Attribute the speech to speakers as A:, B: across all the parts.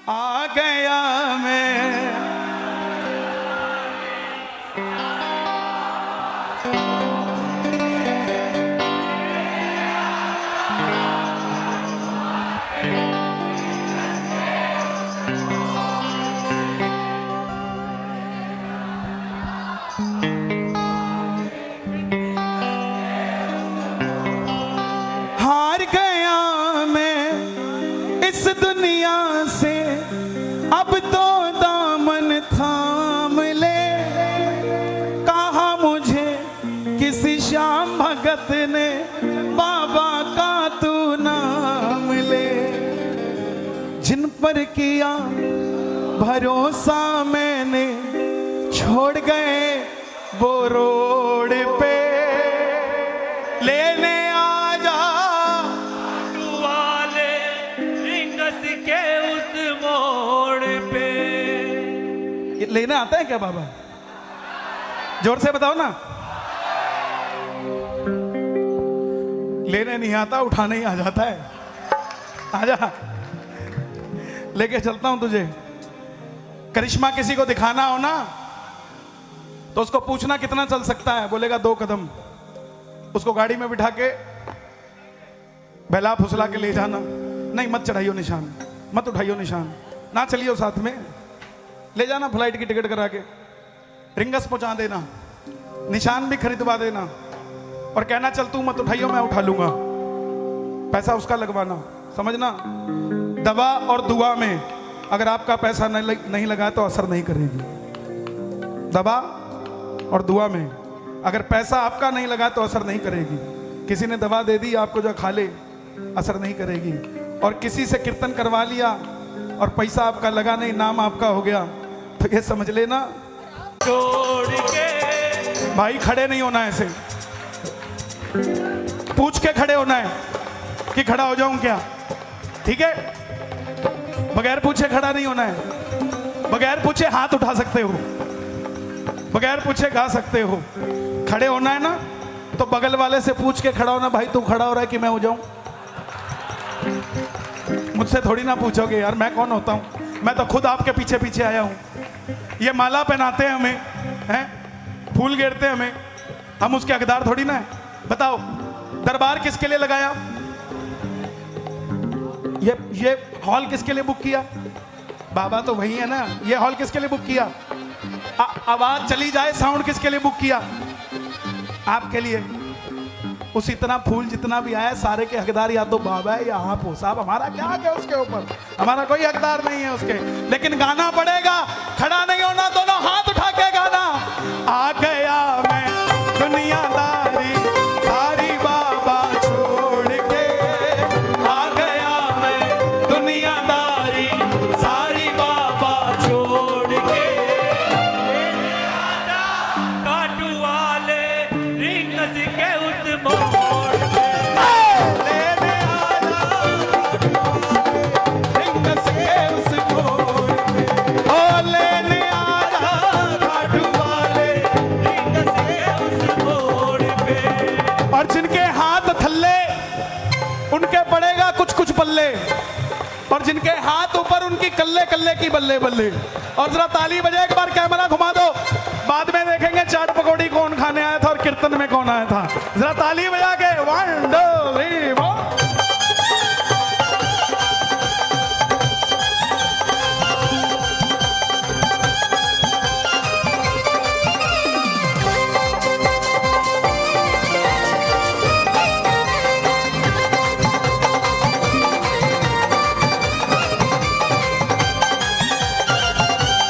A: आ गया मैं। हार गया मैं इस दुनिया से, अब तो दामन थाम ले। कहा मुझे किसी श्याम भगत ने, बाबा का तू नाम ले। जिन पर किया भरोसा मैंने, छोड़ गए वो रोड पे। लेने आ जा
B: वाले रिंगस के उस मोड़ पे।
A: लेने आता है क्या बाबा? जोर से बताओ ना। लेने नहीं आता, उठाने ही आ जाता है। आजा, लेके चलता हूं तुझे। करिश्मा किसी को दिखाना हो ना, तो उसको पूछना कितना चल सकता है, बोलेगा 2 कदम। उसको गाड़ी में बिठा के बहला फुसला के ले जाना। नहीं मत चढ़ाइयो निशान, मत उठाइयो निशान, ना चलियो साथ में। ले जाना फ्लाइट की टिकट करा के, रिंगस पहुंचा देना, निशान भी खरीदवा देना, और कहना चल तू मत उठाइयो, मैं उठा लूंगा। पैसा उसका लगवाना, समझना। दवा और दुआ में अगर आपका पैसा नहीं लगा तो असर नहीं करेगी। दवा और दुआ में अगर पैसा आपका नहीं लगा तो असर नहीं करेगी। किसी ने दवा दे दी आपको, जो खा ले, असर नहीं करेगी। और किसी से कीर्तन करवा लिया और पैसा आपका लगा नहीं, नाम आपका हो गया, तो ये समझ लेना
B: छोड़ के
A: भाई खड़े नहीं होना। ऐसे पूछ के खड़े होना है कि खड़ा हो जाऊं क्या, ठीक है? बगैर पूछे खड़ा नहीं होना है। बगैर पूछे हाथ उठा सकते हो, बगैर पूछे गा सकते हो। खड़े होना है ना, तो बगल वाले से पूछ के खड़ा होना, भाई तू खड़ा हो रहा है कि मैं हो जाऊं? मुझसे थोड़ी ना पूछोगे यार, मैं कौन होता हूं? मैं तो खुद आपके पीछे पीछे आया हूं। ये माला पहनाते हैं हमें, हैं फूल घेरते हैं हमें, हम उसके हकदार थोड़ी ना है। बताओ दरबार किसके लिए लगाया? ये हॉल किसके लिए बुक किया? बाबा तो वही है ना। ये हॉल किसके लिए बुक किया? आवाज चली जाए, साउंड किसके लिए बुक किया? आपके लिए। उस इतना फूल जितना भी आया, सारे के हकदार या तो बाबा है या आप हो। साहब हमारा क्या हक है उसके ऊपर? हमारा कोई हकदार नहीं है उसके। लेकिन गाना पड़ेगा, खड़ा नहीं होना, दोनों हाथ उठा के गाना। आ गया मैं दुनियादारी सारी बाबा छोड़ के, आ गया मैं दुनियादारी सारी बाबा छोड़ के।
B: काटू वाले रिंगस के उस मोड़ पे।
A: लेने रिंगस के उस मोड़ पे। ओ लेने आजा काटू वाले
B: रिंगस के उस मोड़ पे।
A: और जिनके हाथ थल्ले उनके पड़ेगा कुछ कुछ पल्ले, और जिनके हाथ ऊपर उनकी कल्ले कल्ले की बल्ले बल्ले। और जरा ताली बजाए, एक बार कैमरा घुमा दो, बाद में देखेंगे चाट पकौड़ी कौन खाने आया था और कीर्तन में कौन आया था। जरा ताली बजा के 1 2 3 4।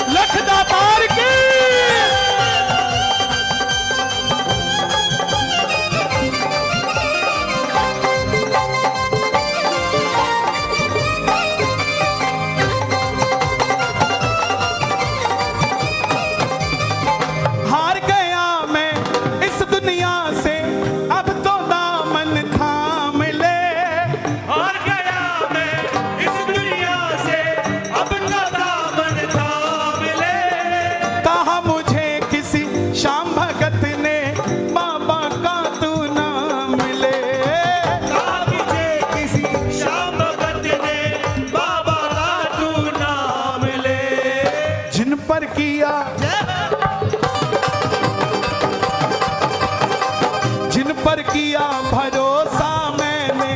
A: लखदाता किया, जिन पर किया भरोसा मैंने,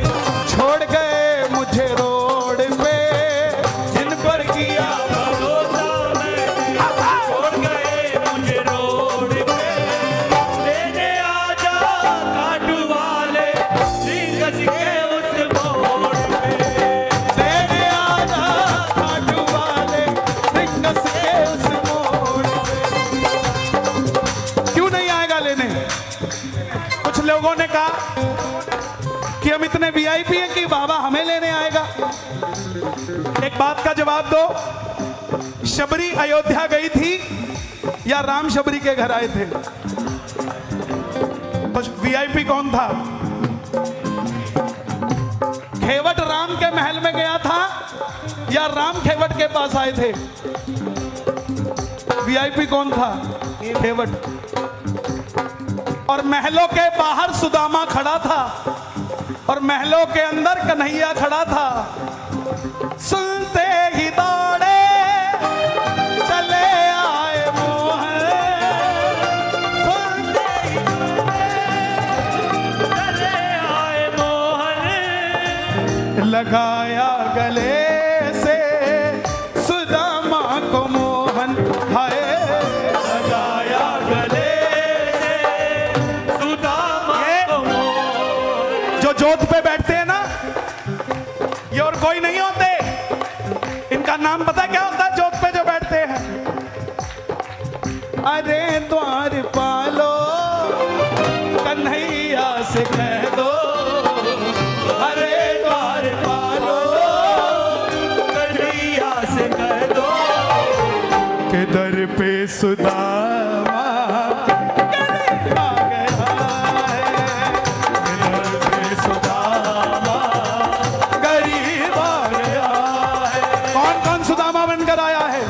A: छोड़ गए मुझे रोड पे। जिन पर किया
B: भरोसा मैंने, छोड़ गए मुझे रोड पे। लेने आजा काटू वाले रिंग कस के उस मोड़ पे।
A: लेने आजा काटू वाले रिंग कस के उस मोड़ पे। क्यों नहीं आएगा लेने? कुछ लोगों ने कहा कि हम इतने वीआईपी हैं कि बाबा हमें लेने आएगा। एक बात का जवाब दो, शबरी अयोध्या गई थी या राम शबरी के घर आए थे? तो वीआईपी कौन था? खेवट राम के महल में गया था या राम खेवट के पास आए थे? वीआईपी कौन था? खेवट। और महलों के बाहर सुदामा खड़ा था और महलों के अंदर कन्हैया खड़ा था। सुनते ही दौड़े चले आए मोहन, सुनते ही
B: चले आए मोहन।
A: लगाया गले से सुदामा को मोहन, हाय
B: लगाया गले से सुदामा को मोहन।
A: जो जोत पे बैठते हैं ना, ये और कोई नहीं होते। इनका नाम पता क्या होता है? जोत पे जो बैठते हैं, अरे द्वार पालो कन्हैया से कह दो, अरे द्वार पालो
B: कन्हैया से कह दो
A: के दर पे सुदामा गरीब आ गया है, के दर पे सुदामा गरीब आ गया है। कौन कौन सुदामा बनकर आया है?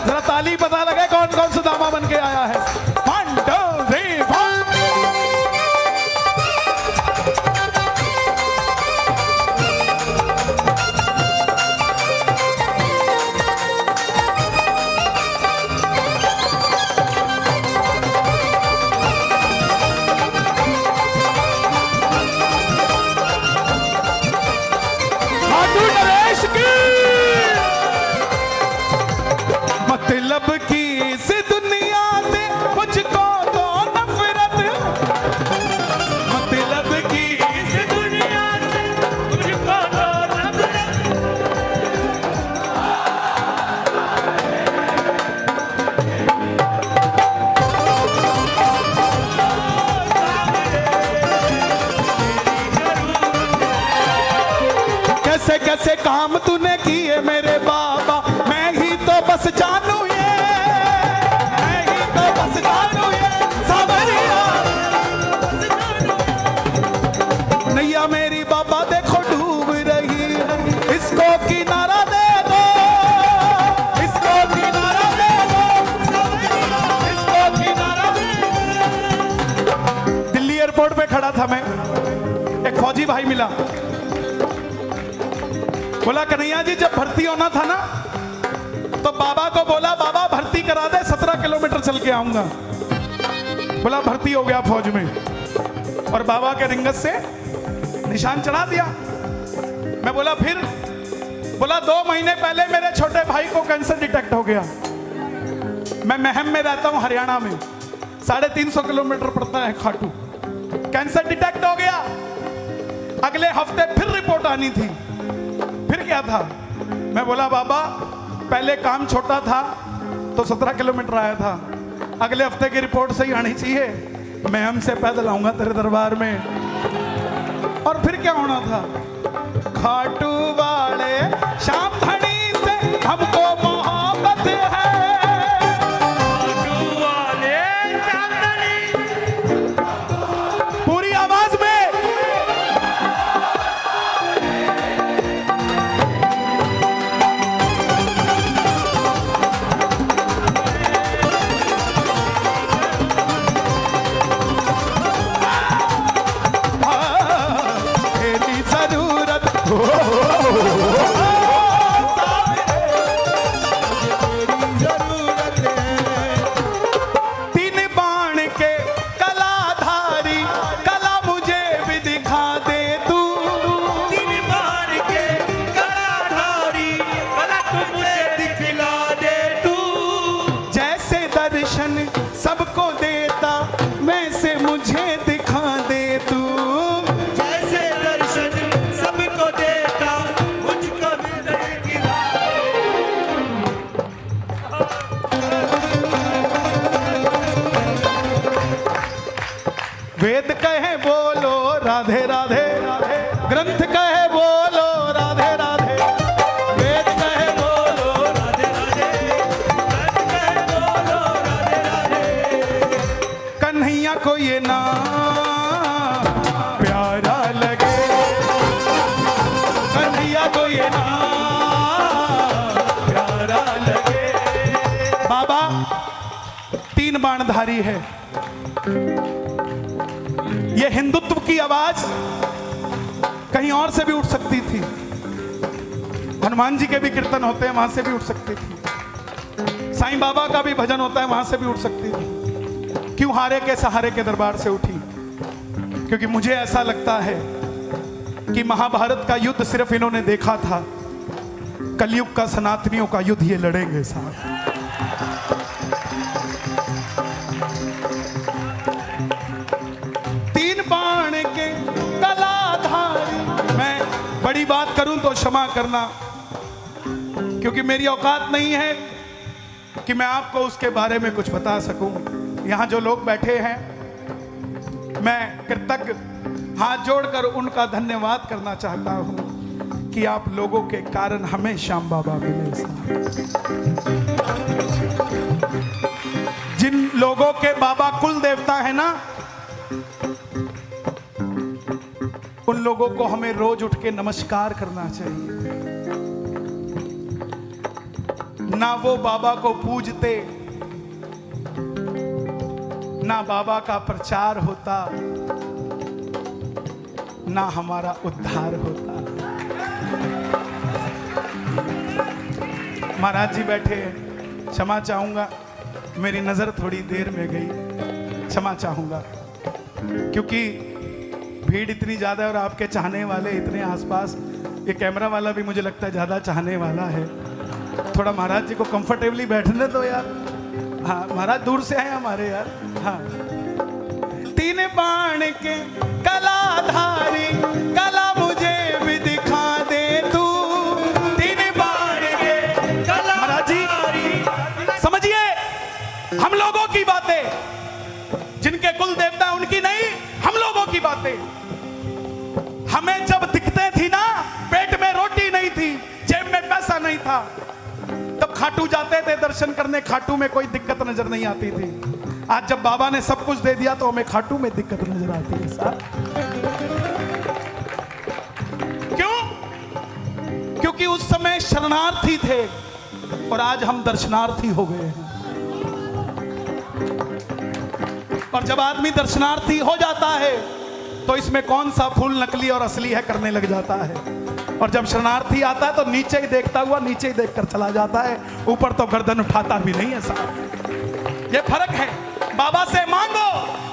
A: जरा ताली पता लगे कौन कौन सुदामा बन के आया है। 1 2 3 4। खाटू नरेश की मतलब की इस दुनिया से मुझको तो नफरत, मतलब की
B: इस दुनिया से मुझको तो नफरत।
A: कैसे कैसे काम तूने किए मेरे बाबा, मैं ही तो बस जानू ये, मैं ही तो बस जानू ये सावरिया। नैया मेरी बाबा देखो डूब रही है, इसको किनारा दे दो, इसको किनारा दे दो, इसको किनारा दे दो। दिल्ली एयरपोर्ट पे खड़ा था मैं, एक फौजी भाई मिला, बोला कन्हैया जी जब भर्ती होना था ना तो बाबा को बोला बाबा भर्ती करा दे, 17 किलोमीटर चल के आऊंगा। बोला भर्ती हो गया फौज में और बाबा के रिंगत से निशान चढ़ा दिया। मैं बोला फिर? बोला 2 महीने पहले मेरे छोटे भाई को कैंसर डिटेक्ट हो गया। मैं महम में रहता हूं हरियाणा में, 350 किलोमीटर पड़ता है खाटू। कैंसर डिटेक्ट हो गया, अगले हफ्ते फिर रिपोर्ट आनी थी। फिर क्या था? मैं बोला बाबा पहले काम छोटा था तो 17 किलोमीटर आया था, अगले हफ्ते की रिपोर्ट सही आनी चाहिए, मैं हमसे पैदल आऊंगा तेरे दरबार में। और फिर क्या होना था? खाटू वाले श्याम धनी से हमको मोहब्बत है,
B: खाटू वाले चांदनी।
A: पूरी आवाज में। तेरी जरूरत वेद कहे बोलो राधे राधे, ग्रंथ कहे बोलो राधे राधे, वेद कहे बोलो राधे राधे, ग्रंथ कहे बोलो राधे राधे। कन्हैया को ये नाम प्यारा लगे, कन्हैया को ये नाम प्यारा लगे। बाबा 3 बाणधारी है। ये हिंदुत्व की आवाज कहीं और से भी उठ सकती थी, हनुमान जी के भी कीर्तन होते हैं वहां से भी उठ सकती थी, साईं बाबा का भी भजन होता है वहां से भी उठ सकती थी। क्यों हारे के सहारे के दरबार से उठी? क्योंकि मुझे ऐसा लगता है कि महाभारत का युद्ध सिर्फ इन्होंने देखा था, कलयुग का सनातनियों का युद्ध ये लड़ेंगे साहब। बड़ी बात करूं तो क्षमा करना, क्योंकि मेरी औकात नहीं है कि मैं आपको उसके बारे में कुछ बता सकूं। यहां जो लोग बैठे हैं, मैं कृतज्ञ हाथ जोड़कर उनका धन्यवाद करना चाहता हूं कि आप लोगों के कारण हमें श्याम बाबा मिले। जिन लोगों के बाबा कुल देवता है ना, उन लोगों को हमें रोज उठ के नमस्कार करना चाहिए। ना वो बाबा को पूजते, ना बाबा का प्रचार होता, ना हमारा उद्धार होता। महाराज जी बैठे हैं, क्षमा चाहूंगा मेरी नजर थोड़ी देर में गई, क्षमा चाहूंगा, क्योंकि भीड़ इतनी ज्यादा है और आपके चाहने वाले इतने आसपास। ये कैमरा वाला भी मुझे लगता है ज्यादा चाहने वाला है। थोड़ा महाराज जी को कंफर्टेबली बैठने दो यार। हाँ महाराज दूर से आए हमारे यार। हाँ 3 बाण के कलाधारी, कला मुझे भी दिखा दे तू। 3 बाण के कला, महाराज जी समझिए हम लोगों की बातें, जिनके कुल देवता उनकी नहीं, हम लोगों की बातें। हमें जब दिखते थी ना, पेट में रोटी नहीं थी, जेब में पैसा नहीं था, तब खाटू जाते थे दर्शन करने, खाटू में कोई दिक्कत नजर नहीं आती थी। आज जब बाबा ने सब कुछ दे दिया तो हमें खाटू में दिक्कत नजर आती है साहब। क्यों? क्योंकि उस समय शरणार्थी थे और आज हम दर्शनार्थी हो गए हैं। और जब आदमी दर्शनार्थी हो जाता है तो इसमें कौन सा फूल नकली और असली है करने लग जाता है। और जब शरणार्थी आता है तो नीचे ही देखता हुआ नीचे ही देखकर चला जाता है, ऊपर तो गर्दन उठाता भी नहीं है साहब। ये फर्क है। बाबा से मांगो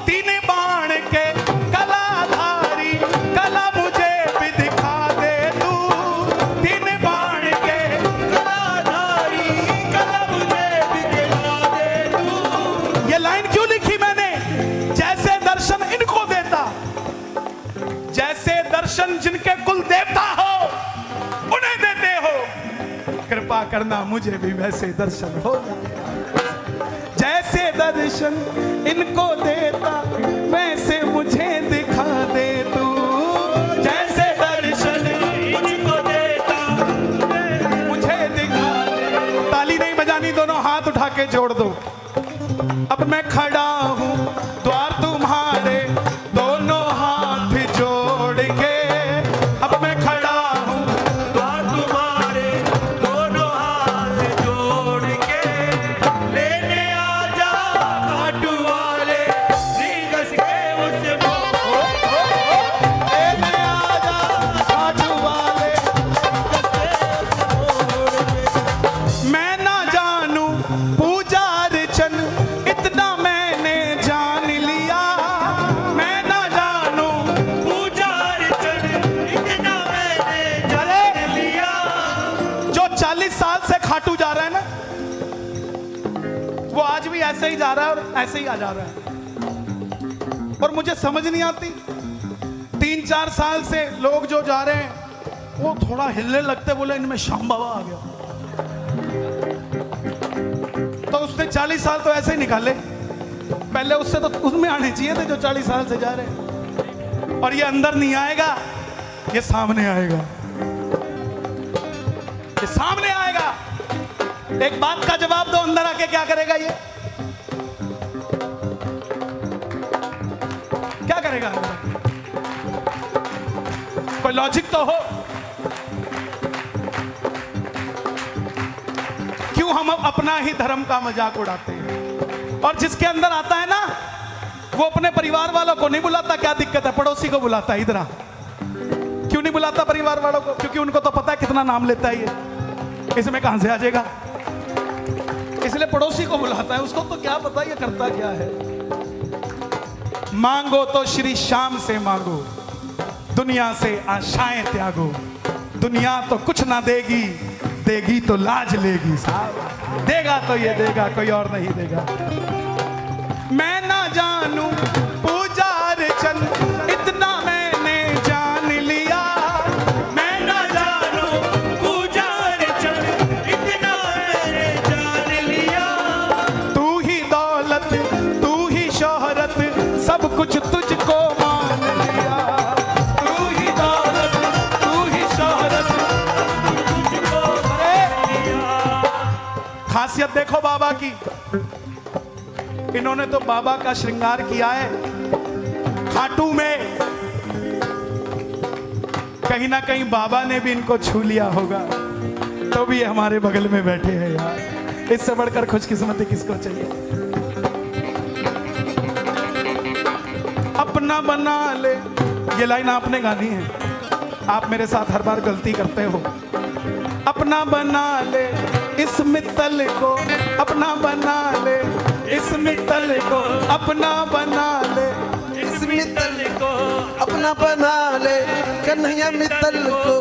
A: 3 बाण के कलाधारी, कला मुझे भी दिखा दे तू। 3 बाण के कलाधारी, कला मुझे भी दिखा दे तू। ये लाइन क्यों लिखी मैंने? जैसे दर्शन इनको देता, जैसे दर्शन जिनके कुल देवता हो उन्हें देते हो, कृपा करना मुझे भी वैसे दर्शन हो जाए। जैसे दर्शन इनको देता वैसे मुझे दिखा दे तू। जैसे दर्शन इनको देता मुझे दिखा दे। ताली नहीं बजानी, दोनों हाथ उठा के जोड़ दो। अब मैं खड़ा हूं द्वार तुम्हारे, दोनों हाथ जोड़ के। अब मैं खड़ा हूं द्वार तुम्हारे, दोनों हाथ जोड़ के। लेने आ जा खाटू वाले, श्रीगस के मुझसे लेने आ जा खाटू वाले। मैं ना जानू पूजा अर्चन, इतना मैंने जान लिया। मैं ना जानू पूजा अर्चन, इतना मैंने जान लिया। जो 40 साल से खाटू जा रहा है ना, वो आज भी ऐसे ही जा रहा है और ऐसे ही आ जा रहा है। और मुझे समझ नहीं आती, 3-4 साल से लोग जो जा रहे हैं वो थोड़ा हिलने लगते, बोले इनमें श्याम बाबा आ गया। तो उसने 40 साल तो ऐसे ही निकाले। पहले उससे तो उसमें आने चाहिए थे जो 40 साल से जा रहे हैं। और ये अंदर नहीं आएगा, ये सामने आएगा, ये सामने आएगा। एक बात का जवाब दो, अंदर आके क्या करेगा ये? क्या करेगा अंदर? कोई लॉजिक तो हो। क्यों हम अपना ही धर्म का मजाक उड़ाते हैं? और जिसके अंदर आता है ना, वो अपने परिवार वालों को नहीं बुलाता। क्या दिक्कत है? पड़ोसी को बुलाता है। इधर आ। क्यों नहीं बुलाता परिवार वालों को? क्योंकि उनको तो पता है कितना नाम लेता है ये, इसमें कहां से आ जाएगा, इसलिए पड़ोसी को बुलाता है। उसको तो क्या पता ये करता क्या है। मांगो तो श्री श्याम से मांगो, दुनिया से आशाएं त्यागो। दुनिया तो कुछ ना देगी, देगी तो लाज लेगी साहब। देगा तो ये देगा, कोई और नहीं देगा। मैं ना जानू पूजा अर्चन, इतना मैंने जान लिया।
B: मैं ना जानू पूजा अर्चन, इतना मैंने जान लिया।
A: तू ही दौलत, तू ही शोहरत, सब कुछ तुझको मान लिया। तू ही दौलत, तू ही शोहरत,
B: तुझको मान लिया।
A: खासियत देखो बाबा की। इन्होंने तो बाबा का श्रृंगार किया है खाटू में। कहीं ना कहीं बाबा ने भी इनको छू लिया होगा, तो भी ये हमारे बगल में बैठे हैं यार। इससे बढ़कर खुशकिस्मती किसको चाहिए? अपना बना ले, ये लाइन आपने गानी है। आप मेरे साथ हर बार गलती करते हो। अपना बना ले इस मित्तल को, अपना बना ले इस मित्तल को, अपना बना ले
B: इस मित्तल को
C: अपना बना ले, कन्हैया मित्तल को।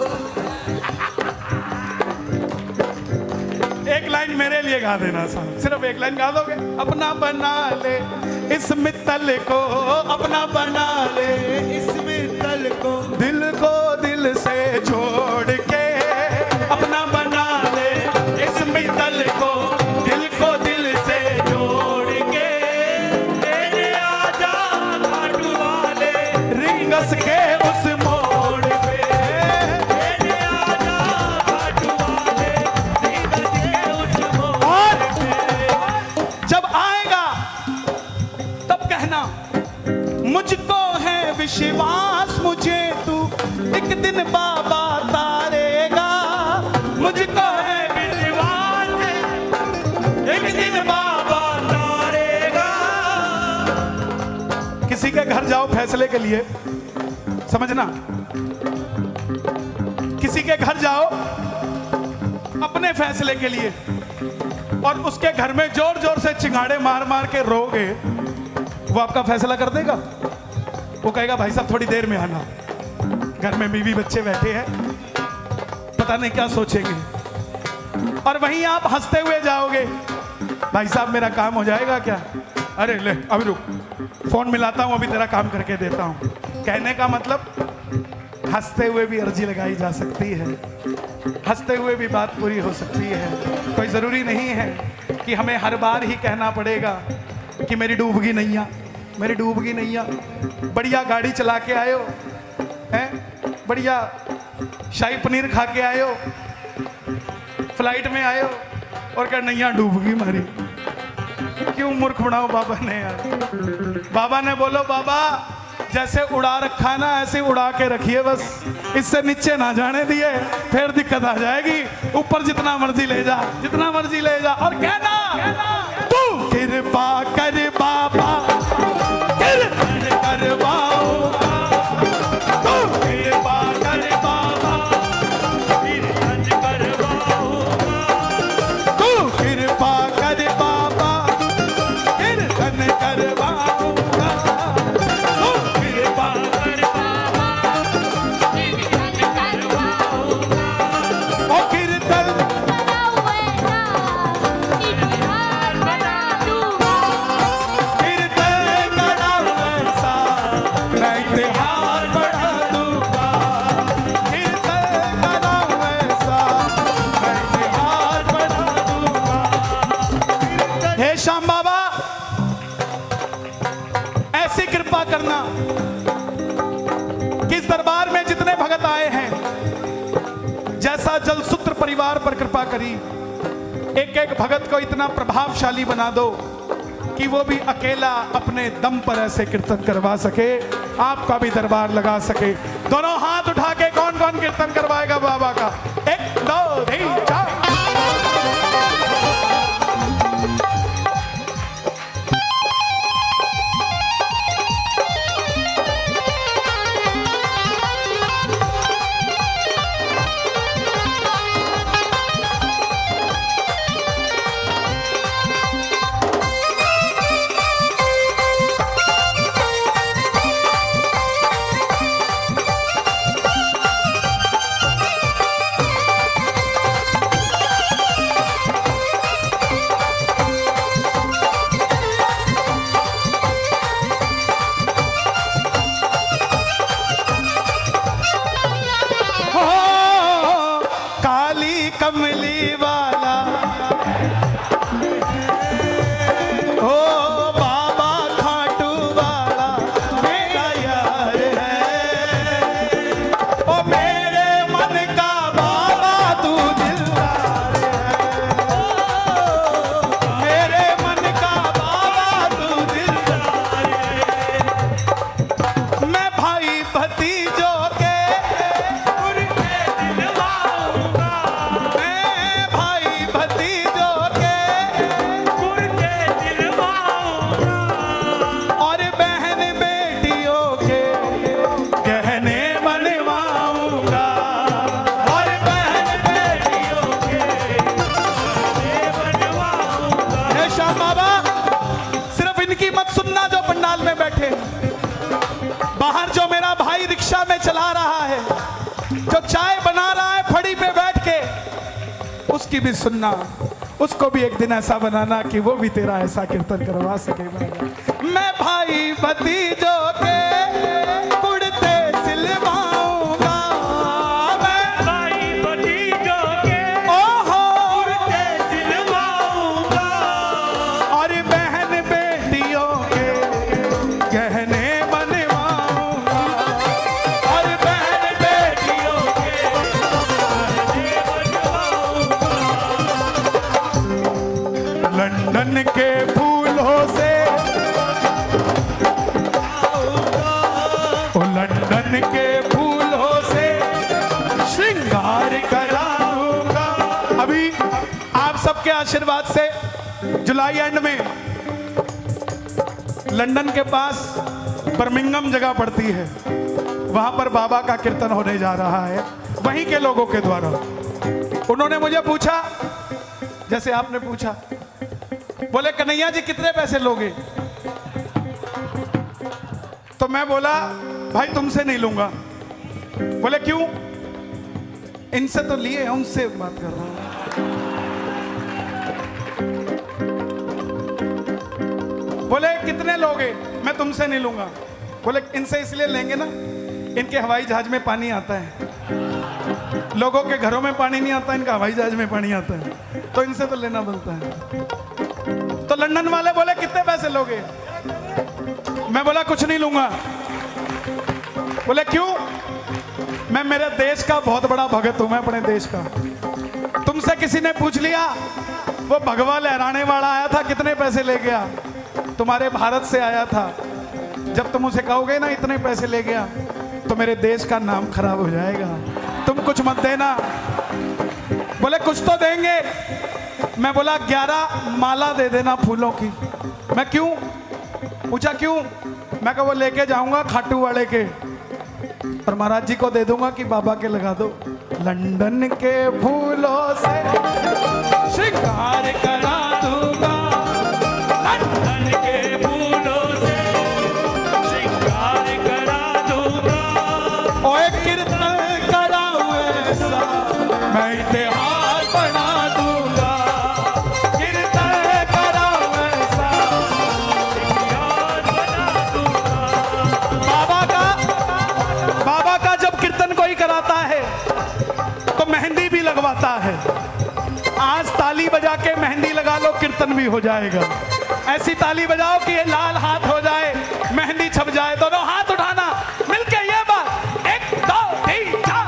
A: एक लाइन मेरे लिए गा देना साहब, सिर्फ एक लाइन गा दोगे? अपना बना ले इस मित्तल को, अपना बना ले
B: इस मित्तल को,
A: दिल से जोड़ के। अपना बना ले इस मित्तल को, दिल को दिल से जोड़ के।
B: तेरे आजा घाटू वाले,
A: रिंगस के उस मोड़ पे।
B: तेरे आजा घाटू वाले, रीगस के उस मोड़
A: और
B: पे।
A: जब आएगा तब कहना, मुझको है विश्वास, मुझे तू एक दिन बाबा तारेगा। मुझको है
B: विश्वास, एक दिन बाबा तारेगा।
A: किसी के घर जाओ फैसले के लिए, समझना, किसी के घर जाओ अपने फैसले के लिए, और उसके घर में जोर जोर से चिंगाड़े मार मार के रोगे, वो आपका फैसला कर देगा? वो कहेगा भाई साहब थोड़ी देर में आना, घर में बीवी बच्चे बैठे हैं, पता नहीं क्या सोचेंगे। और वहीं आप हंसते हुए जाओगे, भाई साहब मेरा काम हो जाएगा क्या? अरे ले अभी रुक, फोन मिलाता हूं, अभी तेरा काम करके देता हूं। कहने का मतलब हंसते हुए भी अर्जी लगाई जा सकती है, हंसते हुए भी बात पूरी हो सकती है। कोई जरूरी नहीं है कि हमें हर बार ही कहना पड़ेगा कि मेरी डूबगी नैया, मेरी डूबगी नैया। बढ़िया गाड़ी चला के आयो हैं, बढ़िया शाही पनीर खा के आयो, फ्लाइट में आयो, और क्या नैया डूबगी मारी। क्यों मूर्ख बनाओ बाबा ने यार? बाबा ने बोलो बाबा जैसे उड़ा रखा ना ऐसे उड़ा के रखिए, बस इससे नीचे ना जाने दिए, फिर दिक्कत आ जाएगी। ऊपर जितना मर्जी ले जा, जितना मर्जी ले जा, और कहना तू कृपा कर बाबा, कीर्तन करवाऊंगा। तू कृपा कर बाबा,
B: कीर्तन करवाऊंगा।
A: तू कृपा कर बाबा, कीर्तन करवाऊंगा। तू कृपा
B: कर बाबा, कीर्तन करवाऊंगा।
A: ओ कीर्तन
B: कीर्तन
A: करी, एक एक भगत को इतना प्रभावशाली बना दो कि वो भी अकेला अपने दम पर ऐसे कीर्तन करवा सके, आपका भी दरबार लगा सके। दोनों हाथ उठा के कौन कौन कीर्तन करवाएगा बाबा का? 1 2 3 4। कमली वाला ओ बाबा खाटू वाला मेरा यार है, ओ मेरे मन का बाबा तू दिलदार है, ओ मेरे मन का बाबा तू दिलदार है। मैं भाई भतीजों के बाहर जो मेरा भाई रिक्शा में चला रहा है, जो चाय बना रहा है फड़ी पे बैठ के, उसकी भी सुनना, उसको भी एक दिन ऐसा बनाना कि वो भी तेरा ऐसा कीर्तन करवा सके। मैं भाई भतीजों के कुर्ते सिलवाऊंगा, मैं
B: भाई भतीजों के
A: ओहो
B: कुर्ते सिलवाऊंगा,
A: और बहन बेटियों के गहने लंदन के फूलों से, ओ लंदन के फूलों से श्रृंगार कराऊंगा। अभी आप सबके आशीर्वाद से जुलाई एंड में लंदन के पास बर्मिंघम जगह पड़ती है, वहां पर बाबा का कीर्तन होने जा रहा है, वहीं के लोगों के द्वारा। उन्होंने मुझे पूछा, जैसे आपने पूछा, बोले कन्हैया जी कितने पैसे लोगे? तो मैं बोला भाई तुमसे नहीं लूंगा। बोले क्यों? इनसे तो लिए, उनसे बात कर रहा हूं। बोले कितने लोगे? मैं तुमसे नहीं लूंगा। बोले इनसे इसलिए लेंगे ना, इनके हवाई जहाज में पानी आता है, लोगों के घरों में पानी नहीं आता, इनका हवाई जहाज में पानी आता है, तो इनसे तो लेना बनता है। तो लंदन वाले बोले कितने पैसे लोगे? मैं बोला कुछ नहीं लूंगा। बोले क्यों? मैं मेरे देश का बहुत बड़ा भगत हूं, मैं अपने देश का। तुमसे किसी ने पूछ लिया, वो भगवा लहराने वाला आया था कितने पैसे ले गया? तुम्हारे भारत से आया था। जब तुम उसे कहोगे ना इतने पैसे ले गया, तो मेरे देश का नाम खराब हो जाएगा, तुम कुछ मत देना। बोले कुछ तो देंगे। मैं बोला 11 माला दे देना फूलों की। मैं क्यों? पूछा क्यों? मैं कहा वो लेके जाऊंगा खाटू वाले के, और महाराज जी को दे दूंगा कि बाबा के लगा दो। लंदन के फूलों से श्रृंगार करा दूंगा,
B: लंदन के फूलों से श्रृंगार करा दूंगा,
A: ओए कीर्तन कराऊं ऐसा मैं इतिहास बना दूंगा, कीर्तन कराऊं ऐसा
B: इतिहास बना दूंगा।
A: बाबा का जब कीर्तन कोई कराता है तो मेहंदी भी लगवाता है। आज ताली बजा के मेहंदी लगा लो, कीर्तन भी हो जाएगा। ऐसी ताली बजाओ कि ये लाल हाथ हो जाए, मेहंदी छप जाए। दोनों हाथ उठाना मिलके ये बात, 1 2 3 4।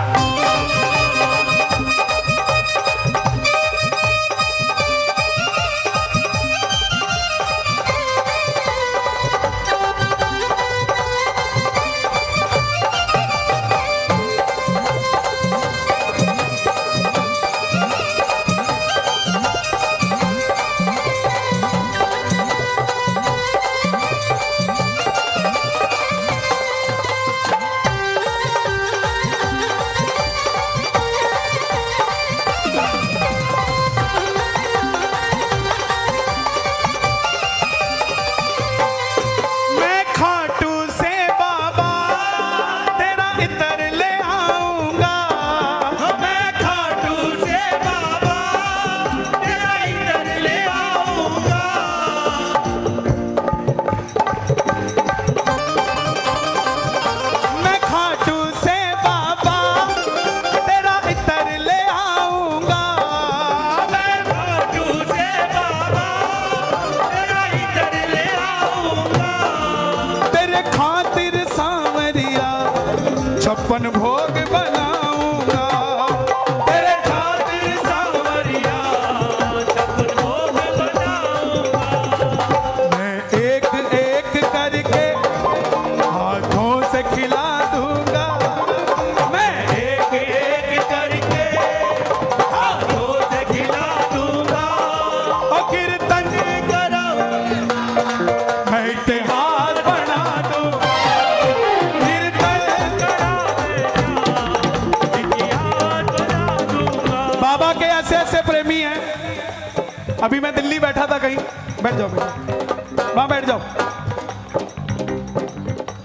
A: अभी मैं दिल्ली बैठा था कहीं, बैठ जाओ वहां बैठ जाओ।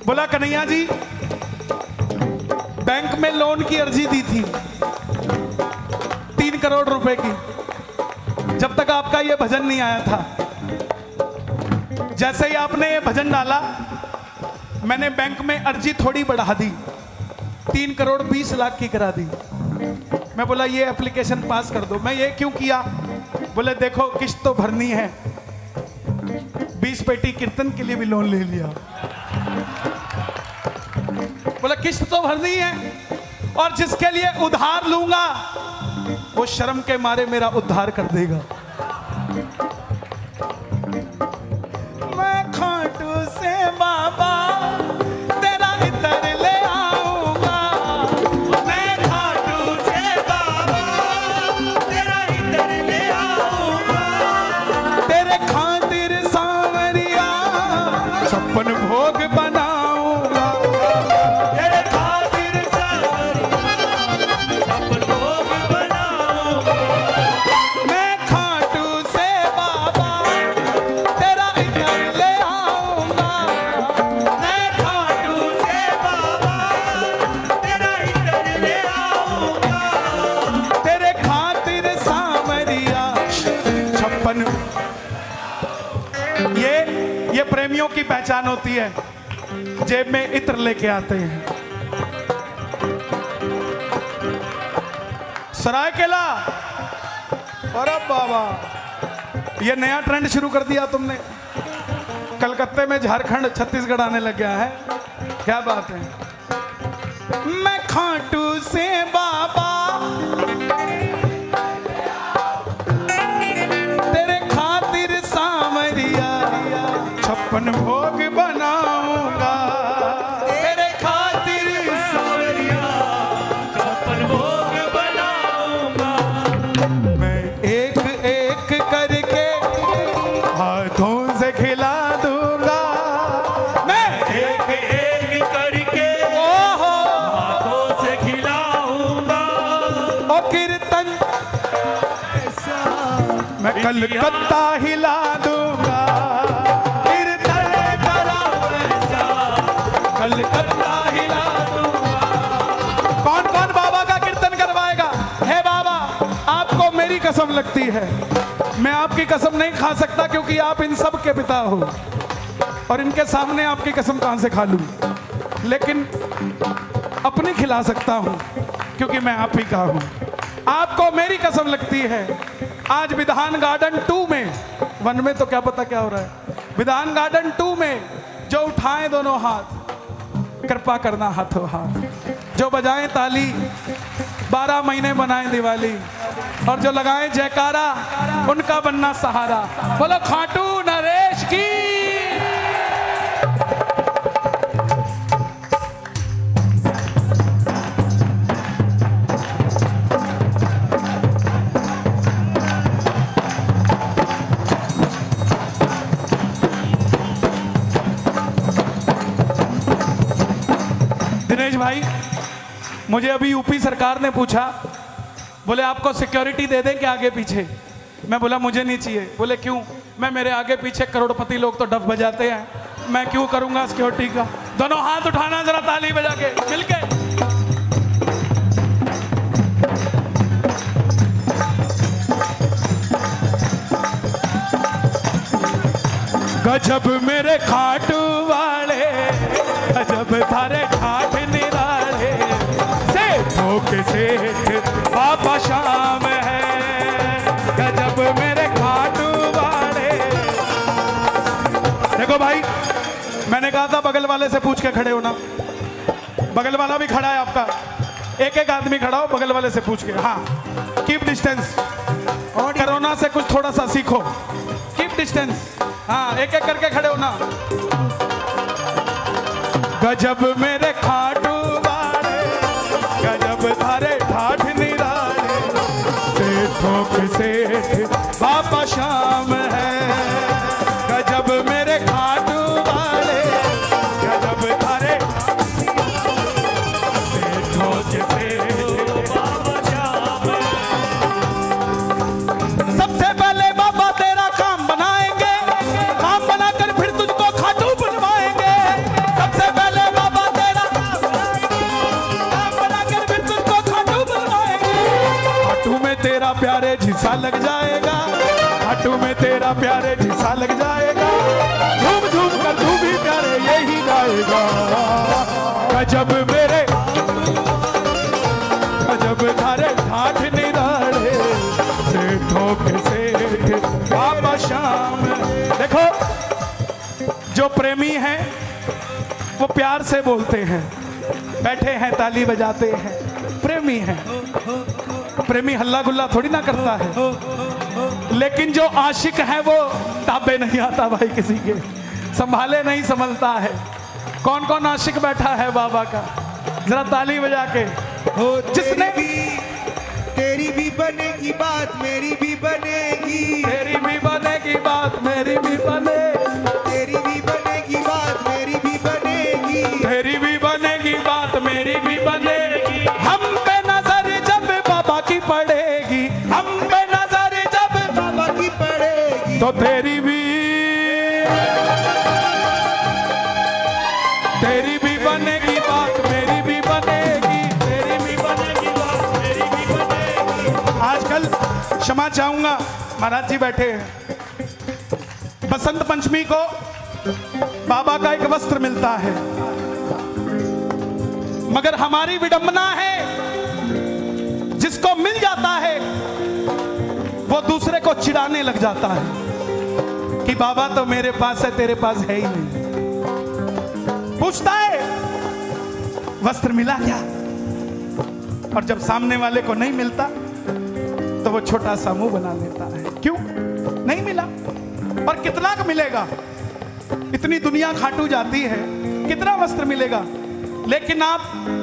A: बोला कन्हैया जी बैंक में लोन की अर्जी दी थी 3 करोड़ रुपए की, जब तक आपका ये भजन नहीं आया था। जैसे ही आपने ये भजन डाला मैंने बैंक में अर्जी थोड़ी बढ़ा दी, 3 करोड़ 20 लाख की करा दी। मैं बोला ये एप्लीकेशन पास कर दो। मैं ये क्यों किया? बोले देखो किस्त तो भरनी है, 20 पेटी कीर्तन के लिए भी लोन ले लिया। बोला किस्त तो भरनी है, और जिसके लिए उधार लूंगा वो शर्म के मारे मेरा उद्धार कर देगा। मैं खाटू से बाबा तेरा इतर ले आऊंगा,
B: मैं खाटू से बाबा तेरा इतर ले आऊंगा,
A: तेरे खातिर सांवरिया 56 भोग बनाऊंगा।
B: तेरे खातिर सांवरिया अपन भोग बनाऊंगा,
A: मैं खाटू से बाबा तेरा इतर ले आऊंगा,
B: मैं खाटू से बाबा तेरा इतर ले आऊंगा,
A: तेरे खातिर सांवरिया 56। ये प्रेमियों की पहचान होती है, जेब में इत्र लेके आते हैं। सरायकेला, अरे बाबा ये नया ट्रेंड शुरू कर दिया तुमने। कलकत्ते में झारखंड छत्तीसगढ़ आने लग गया है, क्या बात है। मैं खाटू से बाबा तेरे खातिर सांवरिया 56 भोग बनाऊंगा, तेरे खातिर
B: सांवरिया अपन भोग बनाऊंगा,
A: मैं एक एक करके हाथों से खिला दूंगा। मैं
B: एक एक करके
A: ओहो
B: हाथों से खिलाऊंगा,
A: ओ कीर्तन मैं कलकत्ता हिला दूंगा, कीर्तन करा कलकत्ता हिला दूंगा। कौन कौन बाबा का कीर्तन करवाएगा? हे बाबा आपको मेरी कसम लगती है, मैं आपकी कसम नहीं खा सकता क्योंकि आप इन सब के पिता हो, और इनके सामने आपकी कसम कहां से खा लूं। लेकिन अपनी खिला सकता हूं क्योंकि मैं आप ही का हूं। आपको मेरी कसम लगती है, आज विधान गार्डन 2 में, 1 में तो क्या पता क्या हो रहा है, विधान गार्डन 2 में जो उठाएं दोनों हाथ, कृपा करना हाथों हाथ, जो बजाएं ताली, 12 महीने बनाएं दिवाली, और जो लगाएं जयकारा उनका बनना सहारा। बोलो खाटू नरेश की। दिनेश भाई मुझे अभी यूपी सरकार ने पूछा, बोले आपको सिक्योरिटी दे दें क्या आगे पीछे? मैं बोला मुझे नहीं चाहिए। बोले क्यों? मैं मेरे आगे पीछे करोड़पति लोग तो डफ बजाते हैं, मैं क्यों करूंगा सिक्योरिटी का? दोनों हाथ उठाना जरा ताली बजा के मिलके। गजब मेरे खाटू वाले, गजब थारे ठाठ निराले, से धोखे से बाबा शाम है। गजब मेरे खाटू वाले। देखो भाई मैंने कहा था बगल वाले से पूछ के खड़े होना, बगल वाला भी खड़ा है आपका, एक एक आदमी खड़ा हो बगल वाले से पूछ के। हाँ कीप डिस्टेंस, और कोरोना से कुछ थोड़ा सा सीखो, कीप डिस्टेंस। हाँ एक एक करके खड़े होना। गजब मेरे खाटू वाले, गजब थारे ठाठ निराले, सेठों के सेठ बाबा शाम है। गजब मेरे खाटू वाले, गजब थारे सेठों के सेठ बाबा शाम है। सबसे पहले बाबा घाटू में तेरा प्यारे जैसा लग जाएगा, झूम झूम कर तू भी प्यारे यही गाएगा। गजब मेरे गजब थारे ठाठ निराड़े, सेठों के सेठ बाबा श्याम। देखो जो प्रेमी हैं वो प्यार से बोलते हैं, बैठे हैं ताली बजाते हैं, प्रेमी हैं। प्रेमी हल्ला गुल्ला थोड़ी ना करता है। लेकिन जो आशिक है वो ताबे नहीं आता भाई किसी के, संभाले नहीं संभलता है। कौन कौन आशिक बैठा है बाबा का, जरा ताली बजा के। जिसने
C: तेरी भी बनेगी बात मेरी भी बनेगी,
A: तेरी भी बनेगी बात मेरी भी बने,
C: तेरी भी बनेगी बात मेरी भी बनेगी,
A: तेरी भी बनेगी बात मेरी भी बनेगी। हम पे नजर जब बाबा की पड़ेगी, हम पे नजर जब
C: बाबा की पड़ेगी,
A: तो तेरी भी बनेगी बात मेरी भी बनेगी, तेरी भी बनेगी बात मेरी भी बनेगी। आजकल क्षमा चाहूंगा, महाराज जी बैठे हैं। बसंत पंचमी को बाबा का एक वस्त्र मिलता है, मगर हमारी विडंबना है जिसको मिल जाता है वो दूसरे को चिढ़ाने लग जाता है कि बाबा तो मेरे पास है तेरे पास है ही नहीं। पूछता है वस्त्र मिला क्या, और जब सामने वाले को नहीं मिलता तो वो छोटा सा मुंह बना लेता है, क्यों नहीं मिला और कितना का मिलेगा, इतनी दुनिया खाटू जाती है, कितना वस्त्र मिलेगा। लेकिन आप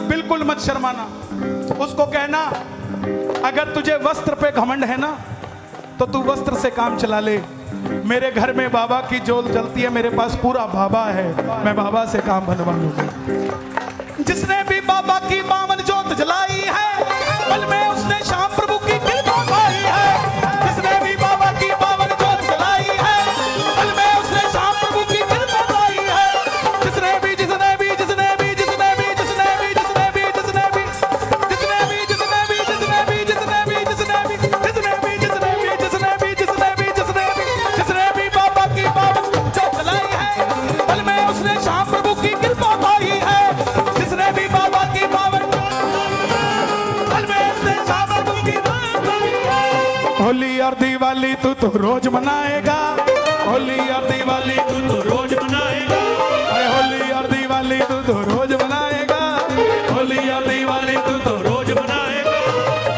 A: बिल्कुल मत शर्माना, उसको कहना अगर तुझे वस्त्र पे घमंड है ना तो तू वस्त्र से काम चला ले। मेरे घर में बाबा की जोत जलती है, मेरे पास पूरा बाबा है, मैं बाबा से काम बनवा लूंगा। जिसने भी बाबा की बावन जोत जलाई है, पल में उसने श्याम प्रभु की कृपा पाई है। जिसने भी बाबा की बावन जोत जलाई है, पल में उसने श्याम प्रभु की कृपा पाई है। जिसने भी जिसने भी जिसने भी जिसने भी जिसने भी जिसने भी जिसने भी जिसने भी जिसने भी जिसने भी जिसने भी जिसने भी जिसने भी जिसने भी जिसने भी जिसने भी जिसने भी जिसने भी बाबा की बावन जोत जलाई है, पल में उसने श्याम प्रभु की कृपा पाई है। जिसने भी बाबा की बावन पल में उसने श्याम प्रभु की कृपा पाई है। होली और दिवाली तू तो रोज मनाएगा, होली और दिवाली तू तो रोज मनाएगा, अरे होली और दिवाली तू तो रोज मनाएगा, होली और दिवाली तू तो रोज मनाएगा।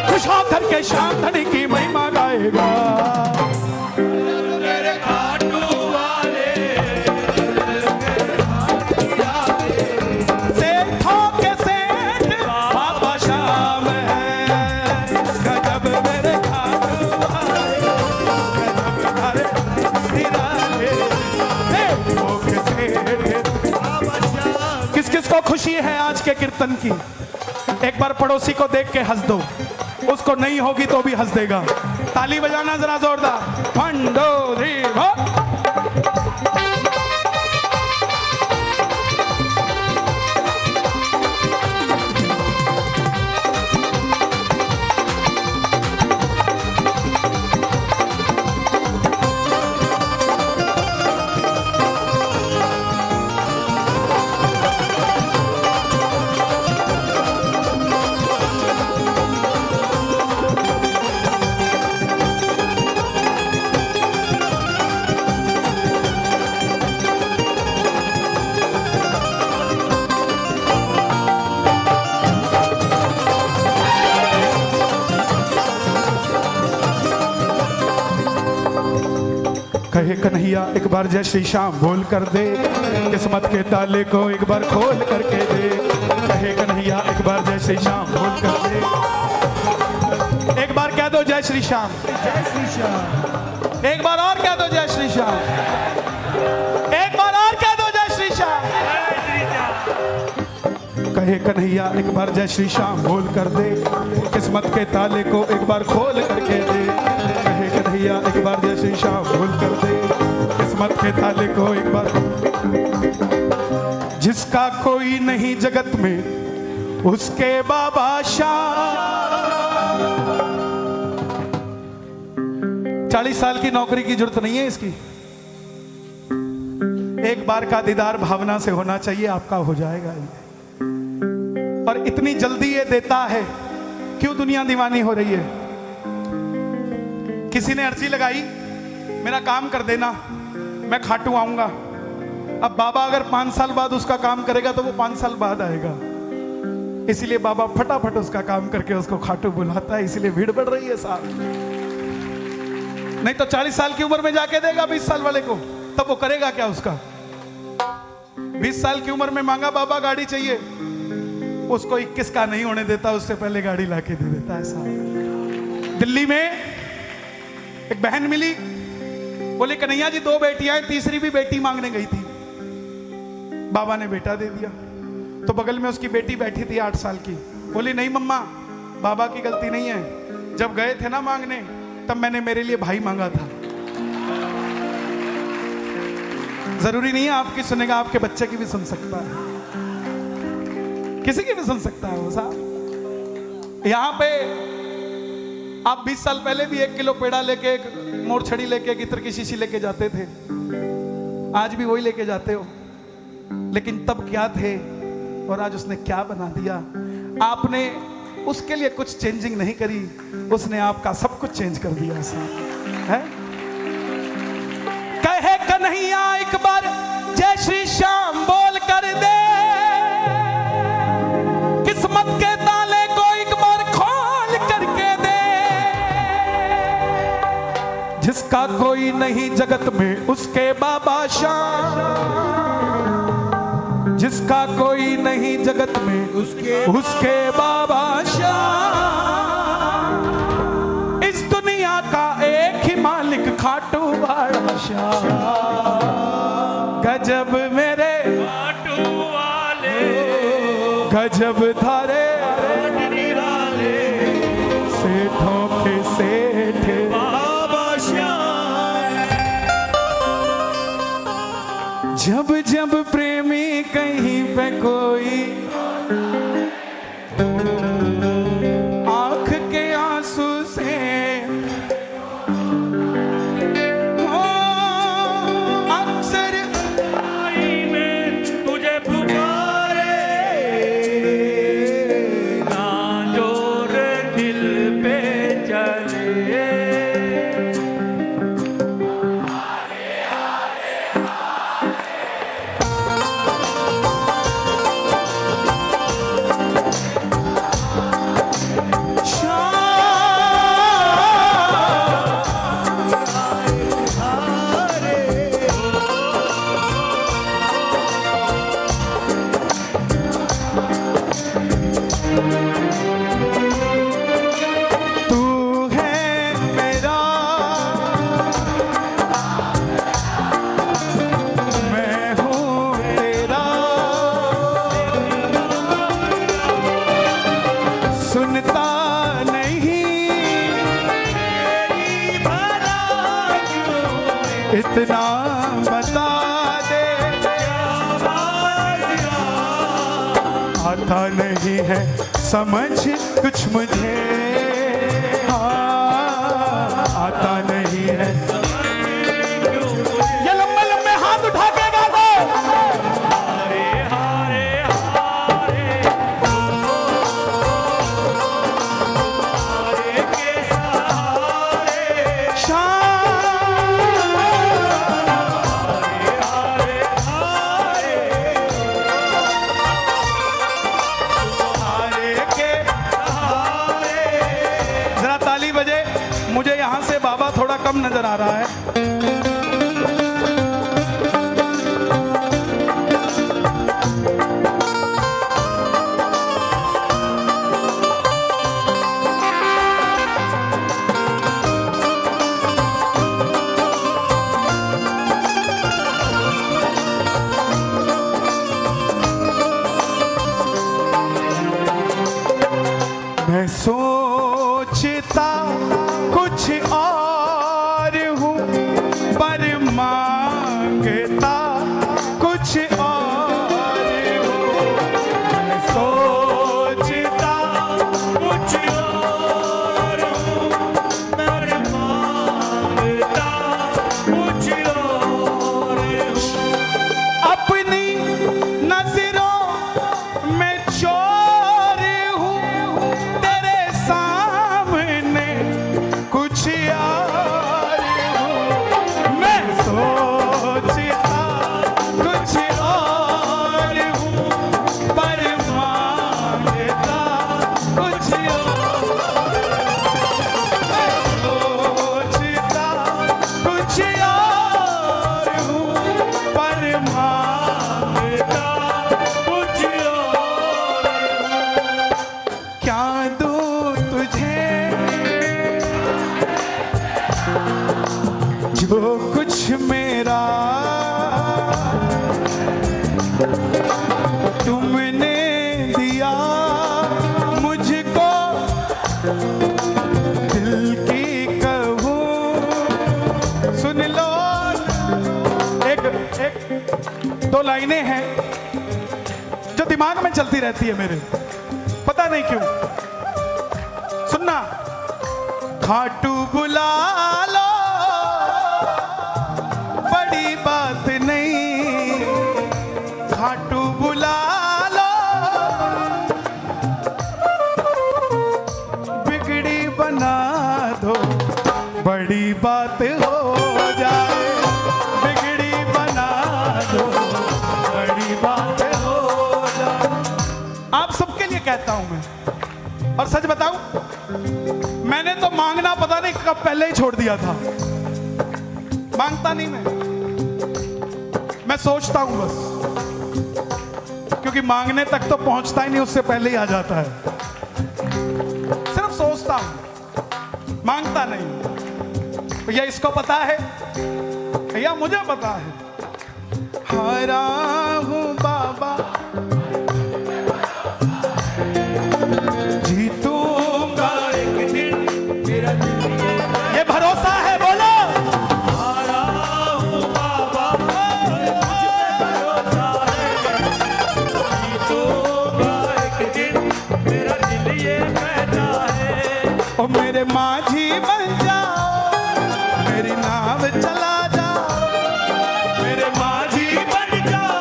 A: खुश होकर के श्याम धनी की महिमा गाएगा। किस किस को खुशी है आज के कीर्तन की, एक बार पड़ोसी को देख के हंस दो, उसको नहीं होगी तो भी हंस देगा। ताली बजाना जरा जोरदार, 1 2 3 4। कहे कन्हैया एक बार जय श्री श्याम बोल कर दे, किस्मत के ताले को एक बार खोल करके दे। कहे कन्हैया एक बार जय श्री श्याम बोल कर दे, एक बार कह दो जय श्री श्याम, जय श्री श्याम, एक बार और कह दो जय श्री श्याम, एक बार और कह दो जय श्री श्याम। कहे कन्हैया एक बार जय श्री श्याम बोल कर दे, किस्मत के ताले को एक बार खोल करके दे। कहे कन्हैया एक बार जय श्री श्याम बोल कर दे, किस्मत के ताले को एक बार। जिसका कोई नहीं जगत में उसके बाबा श्याम। 40 साल की नौकरी की जरूरत नहीं है इसकी। एक बार का दीदार भावना से होना चाहिए, आपका हो जाएगा। और इतनी जल्दी ये देता है, क्यों दुनिया दीवानी हो रही है? किसी ने अर्जी लगाई, मेरा काम कर देना, मैं खाटू आऊंगा। अब बाबा अगर 5 साल बाद उसका काम करेगा तो वो 5 साल बाद आएगा, इसलिए बाबा फटाफट उसका काम करके उसको खाटू बुलाता है, इसलिए भीड़ बढ़ रही है साहब। नहीं तो 40 साल की उम्र में जाके देगा 20 साल वाले को, तब वो करेगा क्या उसका? 20 साल की उम्र में मांगा बाबा गाड़ी चाहिए, उसको 21 का नहीं होने देता, उससे पहले गाड़ी लाके दे देता है साहब। दिल्ली में एक बहन मिली, बोले कन्हैया जी 2 बेटियां हैं, तीसरी भी बेटी मांगने गई थी, बाबा ने बेटा दे दिया। तो बगल में उसकी बेटी बैठी थी 8 साल की, बोली नहीं मम्मा, बाबा की गलती नहीं है, जब गए थे ना मांगने तब मैंने मेरे लिए भाई मांगा था। जरूरी नहीं है आपकी सुनेगा, आपके बच्चे की भी सुन सकता है, किसी की भी सुन सकता है वो साहब। यहां पे आप 20 साल पहले भी 1 किलो पेड़ा लेके, एक मोरछड़ी लेके, एक इत्र की शीशी लेके जाते थे, आज भी वही लेके जाते हो। लेकिन तब क्या थे और आज उसने क्या बना दिया? आपने उसके लिए कुछ चेंजिंग नहीं करी, उसने आपका सब कुछ चेंज कर दिया साहब, है? कहे कन्हैया एक बार जय श्री श्याम बोल कर दे, किस्मत के ताले को एक बार खोल करके दे। जिसका कोई नहीं जगत में उसके बाबा श्याम, जिसका कोई नहीं जगत में उसके बाबा श्याम। इस दुनिया का एक ही मालिक खाटू वाला श्याम। गजब मेरे
B: खाटू वाले,
A: गजब धारे सेठों के सेठ
B: बाबा श्याम।
A: जब जब प्रेमी कहीं पे कोई आंख के आंसू से अक्सर
B: आई में तुझे पुकारे, ना जोर दिल पे चले।
A: इतना बता दे, आता नहीं है समझ कुछ मुझे, आता नहीं है। ये लंबे लंबे हाथ उठा के गा दो।
B: हारे हारे हारे, हारे के सहारे।
A: मुझे यहां से बाबा थोड़ा कम नजर आ रहा है। मैं सोचता कुछ और हूँ, पर मांगता कुछ और हूँ। मैं सोचता कुछ और हूँ, पर मांगता कुछ और हूँ, पर मांगता
B: कुछ और
A: क्या दूँ तुझे, जो कुछ मेरा तुमने दिया मुझको, दिल की कहूँ सुन लो। एक दो लाइनें हैं जो दिमाग में चलती रहती है मेरे, पता नहीं क्यों। सुनना। खाटू बुला लो, बड़ी बात नहीं, खाटू बुला लो, बिगड़ी बना दो, बड़ी बात हो जाए, बिगड़ी बना दो, बड़ी बात हो जाए। आप सबके लिए कहता हूं मैं, और सच बताऊं, मैंने तो मांगना पता नहीं कब पहले ही छोड़ दिया था। मांगता नहीं मैं सोचता हूं बस, क्योंकि मांगने तक तो पहुंचता ही नहीं, उससे पहले ही आ जाता है। सिर्फ सोचता हूं, मांगता नहीं। भैया इसको पता है, भैया मुझे पता है, हारा हूं बाबा, जीतूंगा एक दिन, मेरा दिल ये भरोसा है। बोलो
B: हारा हूँ बाबा, मुझ पे भरोसा है, जीतूंगा एक दिन, मेरा दिल ये कहता है।
A: ओ मेरे माझी बन जाओ, मेरी नाव चला जाओ, मेरे माझी
B: बन जाओ,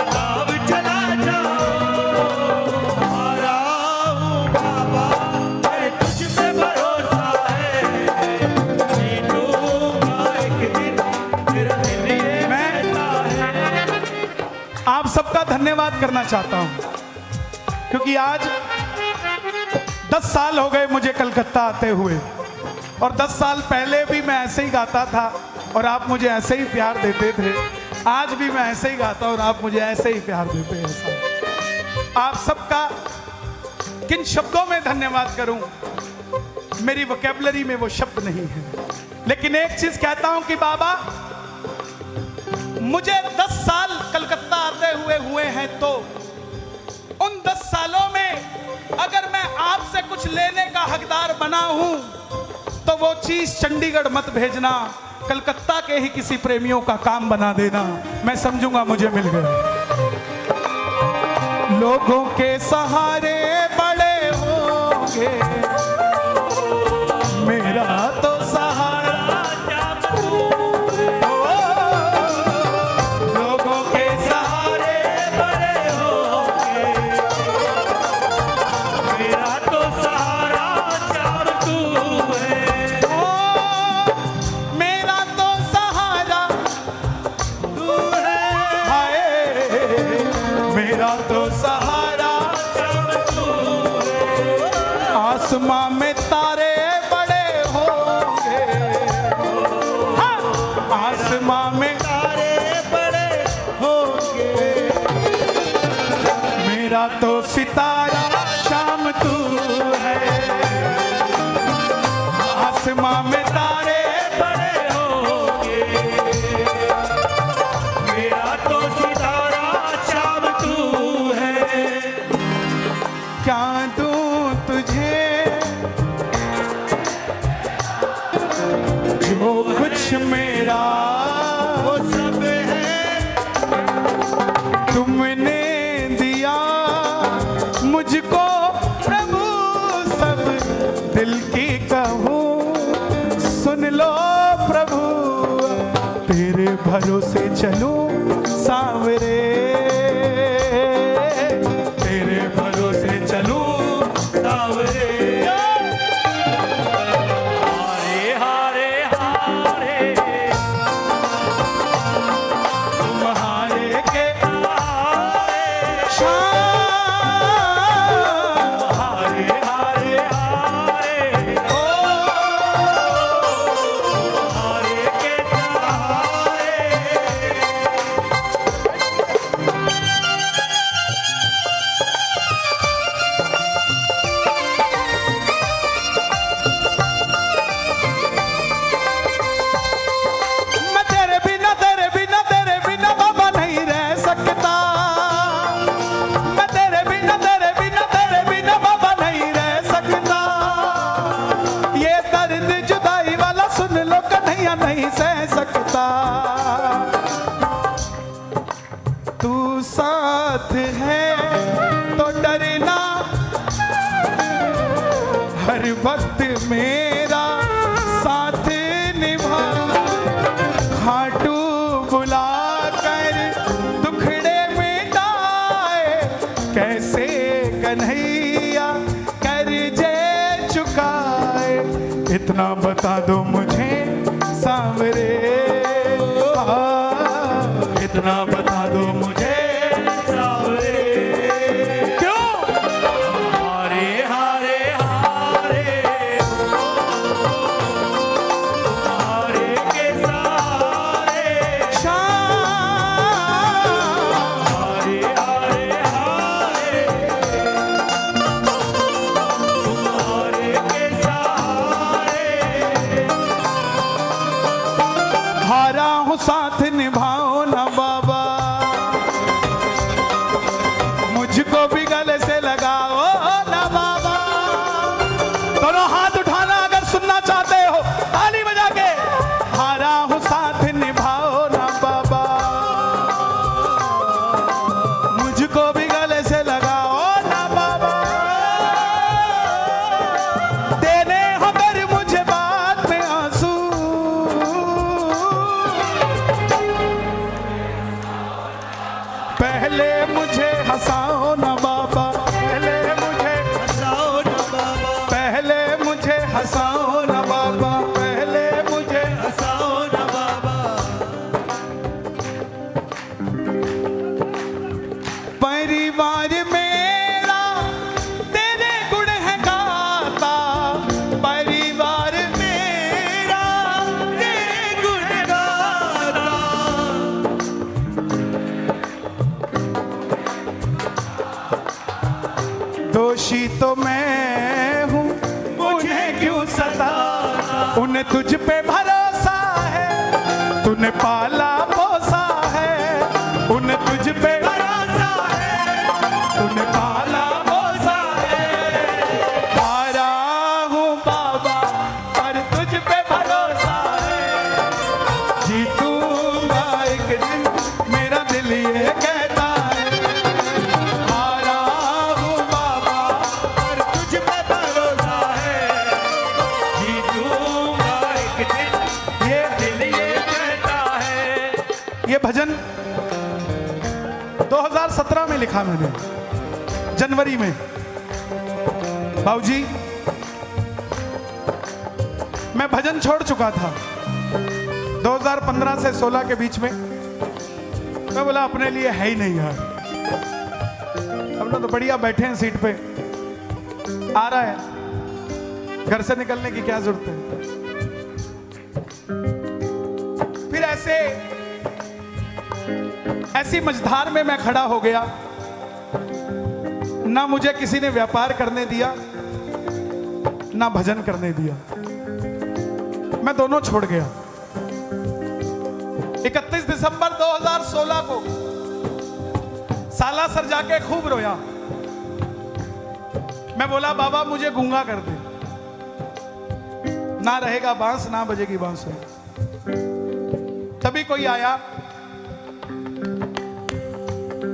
B: नाव चला जाओ, हारा हूँ बाबा, मेरे तुझ पे भरोसा है, जीतूंगा एक दिन, मेरा दिल ये कहता है।
A: आप सबका धन्यवाद करना चाहता हूं, क्योंकि आज 10 साल हो गए मुझे कलकत्ता आते हुए, और 10 साल पहले भी मैं ऐसे ही गाता था और आप मुझे ऐसे ही प्यार देते थे। आज भी मैं ऐसे ही गाता और आप मुझे ऐसे ही प्यार देते हैं। आप सबका किन शब्दों में धन्यवाद करूं, मेरी वोकैबुलरी में वो शब्द नहीं है। लेकिन एक चीज कहता हूं कि बाबा, मुझे 10 साल कलकत्ता आते हुए हैं, तो उन 10 सालों में अगर मैं आपसे कुछ लेने का हकदार बना हूं, तो वो चीज चंडीगढ़ मत भेजना, कलकत्ता के ही किसी प्रेमियों का काम बना देना, मैं समझूंगा मुझे मिल गया। लोगों के सहारे बड़े होंगे, मेरा तो सहारा लोगों के सहारे
B: बड़े होंगे, मेरा तो सहारा चार तू है,
A: मेरा तो सहारा
B: तू है,
A: हाय, मेरा तो सहारा
B: चार तू है,
A: आसमां में तारे बड़े होंगे, हाँ, आसमां में
C: तारे बड़े होंगे,
A: मेरा तो सितारा शाम तू है, आसमां में तारे
B: बड़े होंगे, मेरा तो सितारा शाम तू है।
A: क्या दूं तुझे, जो कुछ मेरा
C: वो सब है
A: तुमने दिया मुझको प्रभु, सब दिल की कहूँ सुन लो प्रभु, तेरे भरोसे चलूं सांवरे, तेरे भरोसे चलूं
B: सावरे, हारे हारे हारे,
A: तुम्हारे के
B: हारे
A: शाम,
B: हारे हारे हारे,
A: ओ
B: हारे
A: सकता, तू साथ है तो डरना हर वक्त मेरा साथ निभा। खाटू बुला कर दुखड़े मिटाए, कैसे कन्हैया कर्जे चुकाए। इतना बता दो मुझे सांवरे, इतना बता दो मुझे सांवरे। क्यों?
B: हारे हारे हारे हारे के सारे, हारे हारे हारे हारे के सारे।
A: हारा हूँ साथ निभाओ ना बाबा, मुझको भी गले से लगाओ ना बाबा। दोनों हाथ उठाना अगर सुनना चाहते हो, ताली बजा के। हारा हूँ साथ निभाओ ना बाबा, मुझको भी गले से लगाओ ना बाबा। देने हो कर मुझे बात में आंसू, पहले मुझे हंसाओ ना बाबा, पहले मुझे
C: हंसाओ ना बाबा,
A: पहले मुझे हंसाओ ना बाबा, पहले मुझे।
C: हंसाओ ना बाबा।
A: परिवार मेरा तेरे गुण है गाता, परिवार
C: मेरा तेरे गुण गाता,
A: दोषी तो मैं हूँ, मुझे क्यों सताता। उन्हें तुझ पे भरोसा है, तूने पाला पोसा है। उन्हें तुझ पे भरोसा है, तूने पाला पोसा है। हारा हूँ बाबा पर तुझ पे भरोसा है, जीतूंगा एक दिन मेरा दिल ये कहता है। हारा हूँ बाबा
C: पर तुझ पे भरोसा है,
B: जीतूंगा एक दिन
A: ये
B: दिल ये कहता है।
A: ये भजन 2017 में लिखा मैंने, जनवरी में। बाबूजी, मैं भजन छोड़ चुका था 2015 से 16 के बीच में। मैं बोला अपने लिए है ही नहीं यार, हम लोग तो बढ़िया बैठे हैं सीट पे, आ रहा है, घर से निकलने की क्या जरूरत है। फिर ऐसी मझधार में मैं खड़ा हो गया, ना मुझे किसी ने व्यापार करने दिया, ना भजन करने दिया। मैं दोनों छोड़ गया। 31 दिसंबर 2016 को सालासर जाके खूब रोया। मैं बोला बाबा मुझे गूंगा कर दे, ना रहेगा बांस ना बजेगी बांसुरी। तभी कोई आया,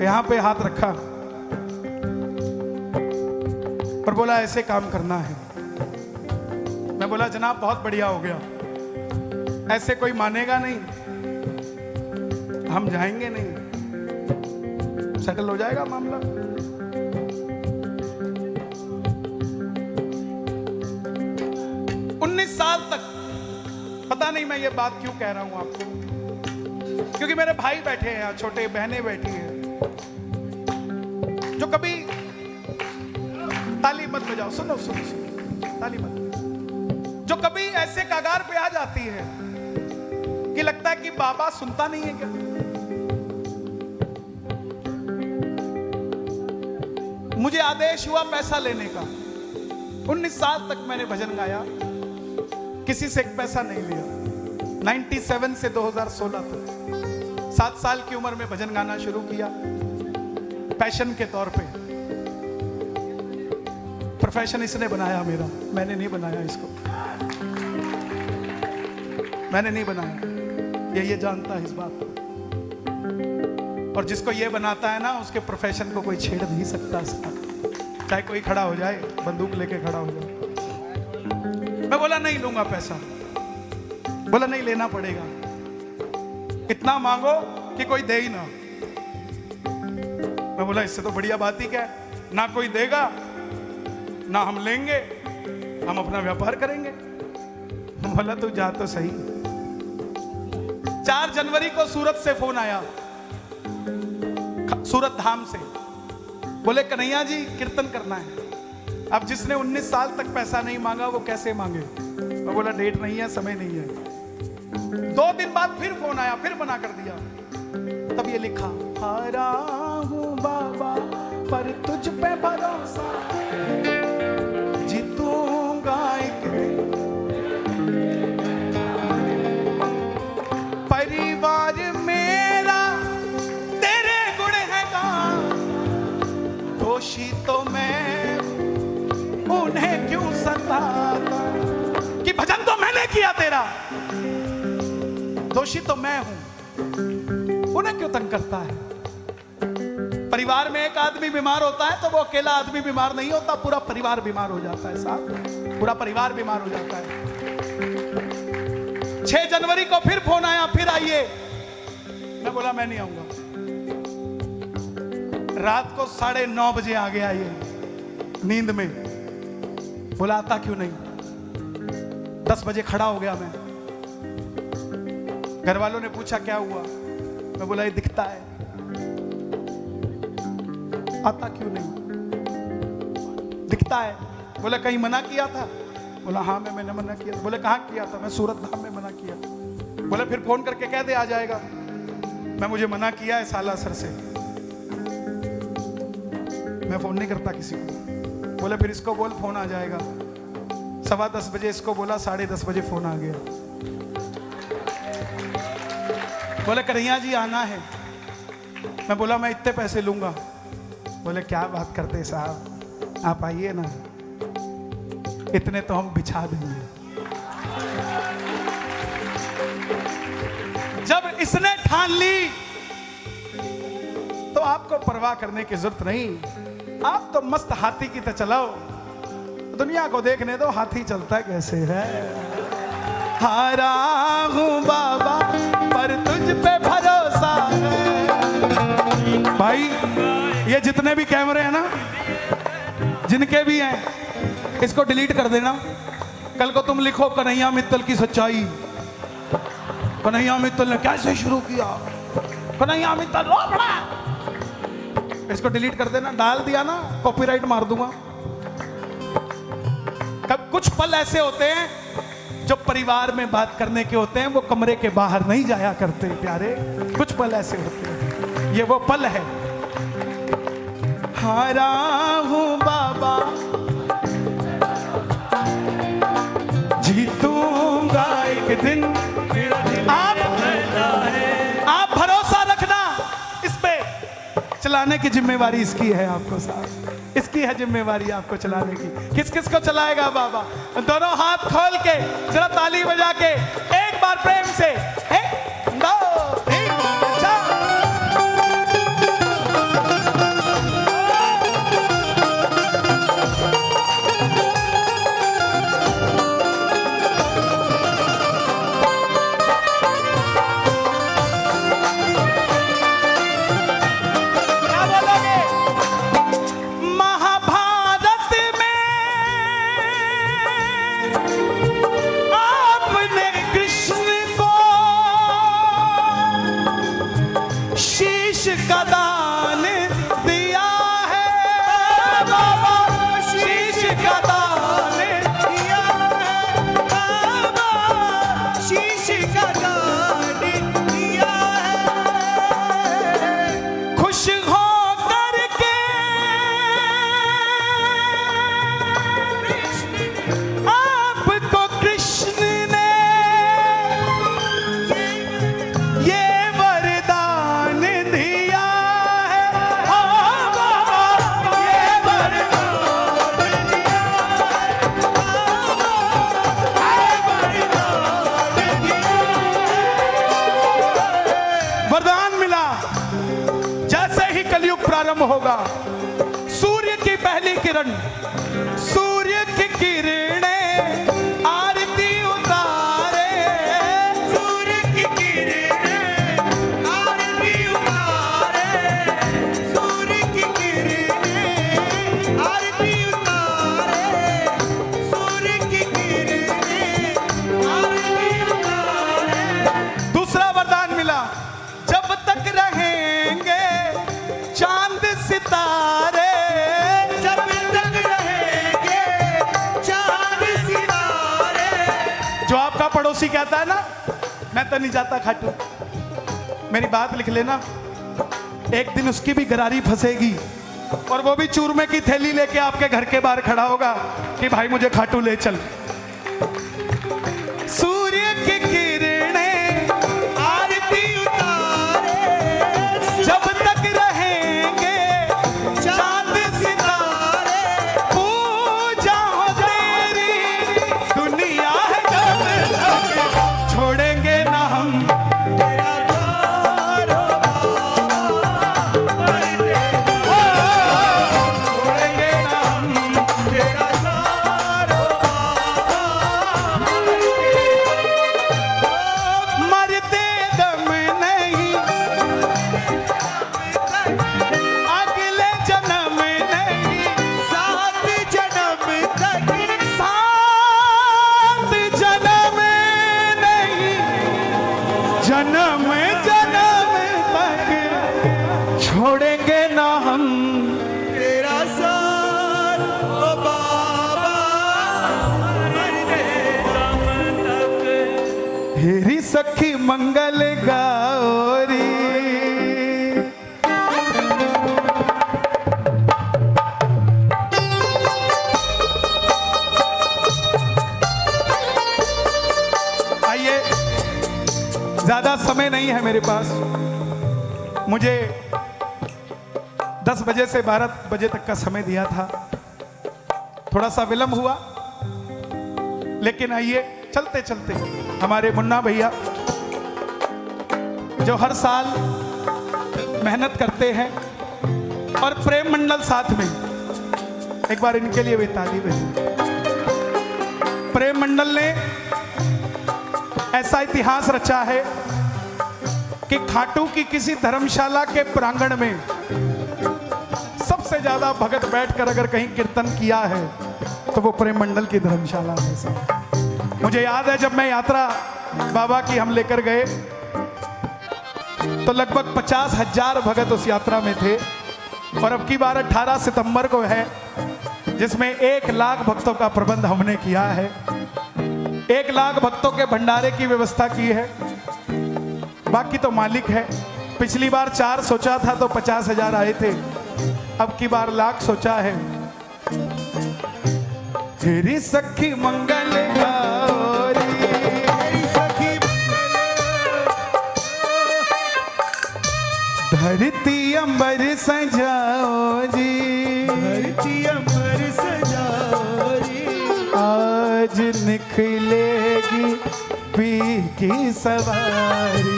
A: यहां पे हाथ रखा और बोला ऐसे काम करना है। मैं बोला जनाब बहुत बढ़िया हो गया, ऐसे कोई मानेगा नहीं, हम जाएंगे नहीं, सेटल हो जाएगा मामला। उन्नीस साल तक पता नहीं मैं ये बात क्यों कह रहा हूं आपको, क्योंकि मेरे भाई बैठे हैं यहाँ, छोटे बहनें बैठी हैं जो कभी ताली मत बजाओ, सुनो सुनो सुनो, ताली मत, जो कभी ऐसे कगार पे आ जाती है कि लगता है कि बाबा सुनता नहीं है क्या। मुझे आदेश हुआ पैसा लेने का। 19 साल तक मैंने भजन गाया, किसी से एक पैसा नहीं लिया। 97 से 2016 तक 7 साल की उम्र में भजन गाना शुरू किया, पैशन के तौर पे। प्रोफेशन इसने बनाया मेरा, मैंने नहीं बनाया इसको, मैंने नहीं बनाया। ये जानता है इस बात को। और जिसको ये बनाता है ना, उसके प्रोफेशन को कोई छेड़ नहीं सकता साहब। चाहे कोई खड़ा हो जाए, बंदूक लेके खड़ा हो जाए। मैं बोला नहीं लूंगा पैसा, बोला नहीं लेना पड़ेगा, इतना मांगो कि कोई दे ही ना। मैं बोला इससे तो बढ़िया बात ही क्या है, ना कोई देगा ना हम लेंगे, हम अपना व्यापार करेंगे। बोला तू जा तो सही। 4 जनवरी को सूरत से फोन आया, सूरत धाम से। बोले कन्हैया जी कीर्तन करना है। अब जिसने 19 साल तक पैसा नहीं मांगा वो कैसे मांगे। मैं बोला डेट नहीं है, समय नहीं है। 2 दिन बाद फिर फोन आया, फिर मना कर दिया। तब ये लिखा, हारा हूं बाबा पर तुझ पे भरोसा, जीतूंगा एक दिन। परिवार मेरा तेरे गुण है का, दोषी तो मैं उन्हें क्यों सताता। कि भजन तो मैंने किया तेरा, दोषी तो मैं हूं, उन्हें क्यों तंग करता है। परिवार में एक आदमी बीमार होता है तो वो अकेला आदमी बीमार नहीं होता, पूरा परिवार बीमार हो जाता है साहब, पूरा परिवार बीमार हो जाता है। 6 जनवरी को फिर फोन आया, फिर आइए। मैं बोला मैं नहीं आऊंगा। रात को 9:30 बजे आ गया ये नींद में। बोला आता क्यों नहीं। 10 बजे खड़ा हो गया मैं। घर वालों ने पूछा क्या हुआ। मैं बोला ये दिखता है, आता क्यों नहीं। दिखता है। बोला कहीं मना किया था। बोला हाँ मैंने मना किया। बोले कहाँ किया था। मैं सूरत धाम में मना किया। बोले फिर फोन करके कह दे आ जाएगा। मैं मुझे मना किया है सालासर से, मैं फोन नहीं करता किसी को। बोले फिर इसको बोल फोन आ जाएगा। 10:15 बजे इसको बोला, 10:30 बजे फोन आ गया। बोले कन्हैया जी आना है। मैं बोला मैं इतने पैसे लूंगा। बोले क्या बात करते साहब, आप आइए ना, इतने तो हम बिछा देंगे। जब इसने ठान ली तो आपको परवाह करने की जरूरत नहीं। आप तो मस्त हाथी की तरह चलाओ, दुनिया को देखने दो हाथी चलता कैसे है। हारा हूं बाबा पर तुझ पे भरोसा है। भाई ये जितने भी कैमरे हैं ना, जिनके भी हैं, इसको डिलीट कर देना। कल को तुम लिखो कन्हैया मित्तल की सच्चाई, कन्हैया मित्तल ने कैसे शुरू किया, कन्हैया मित्तल रोपड़ा। इसको डिलीट कर देना। डाल दिया ना, कॉपीराइट मार दूंगा। कब कुछ पल ऐसे होते हैं जो परिवार में बात करने के होते हैं, वो कमरे के बाहर नहीं जाया करते प्यारे। कुछ पल ऐसे होते हैं, ये वो पल है। हारा हूं बाबा जीतूंगा एक दिन। आप भरोसा रखना इस पे। चलाने की जिम्मेवारी इसकी है आपको साहब, इसकी है जिम्मेवारी आपको चलाने की। किस किस को चलाएगा बाबा। दोनों हाथ खोल के जरा ताली बजा के एक बार प्रेम से 1 2 3 4। शुभारंभ होगा। सूर्य की पहली किरण, सूर्य की किरणें आरती उतारे,
C: सूर्य की किरणें आरती उतारे, सूर्य की किरणें आरती उतारे, सूर्य की किरणें आरती उतारे।
A: दूसरा वरदान मिला, जब तक रहेंगे चांद सितारे,
C: जब तक रहेंगे चांद सितारे।
A: जो आपका पड़ोसी कहता है ना, मैं तो नहीं जाता खाटू, मेरी बात लिख लेना, एक दिन उसकी भी गरारी फंसेगी और वो भी चूरमे की थैली लेके आपके घर के बाहर खड़ा होगा कि भाई मुझे खाटू ले चल। सूर्य की किरणें
C: आरती उतारे,
A: जब तक रहेंगे चांद सितारे, पूजा हो तेरी दुनिया है जब तक छोड़ेंगे ना हम।
C: तेरा द्वार
A: छोड़ेंगे ना हम,
C: तेरा द्वार
A: मरते दम नहीं, अगले जन्म नहीं,
C: सात जन्म तक,
A: सात जन्म नहीं, जन्म जन्म तक छोड़ेंगे ना हम।
C: तेरा साथ ओ बाबा मरते दम तक।
A: हेरी सखी मंगल गौरी, आइए, ज्यादा समय नहीं है मेरे पास, मुझे 10 बजे से 12 बजे तक का समय दिया था, थोड़ा सा विलंब हुआ, लेकिन आइए चलते चलते हमारे मुन्ना भैया जो हर साल मेहनत करते हैं और प्रेम मंडल साथ में, एक बार इनके लिए भी ताली बजाइए। प्रेम मंडल ने ऐसा इतिहास रचा है कि खाटू की किसी धर्मशाला के प्रांगण में सबसे ज्यादा भगत बैठकर अगर कहीं कीर्तन किया है तो वो प्रेम मंडल की धर्मशाला में से। मुझे याद है जब मैं यात्रा बाबा की हम लेकर गए तो लगभग 50,000 भगत उस यात्रा में थे, और अब की बार 18 सितंबर को है जिसमें 1 लाख भक्तों का प्रबंध हमने किया है। 1 लाख भक्तों के भंडारे की व्यवस्था की है, बाकी तो मालिक है। पिछली बार 4 सोचा था तो 50,000 आए थे, अब की बार लाख सोचा है। तेरी सखी मंगल गौरी,
C: तेरी सखी
A: धरती अंबर सजाओ जी,
C: धरती अमर सजारी,
A: आज निकलेगी पी की सवारी,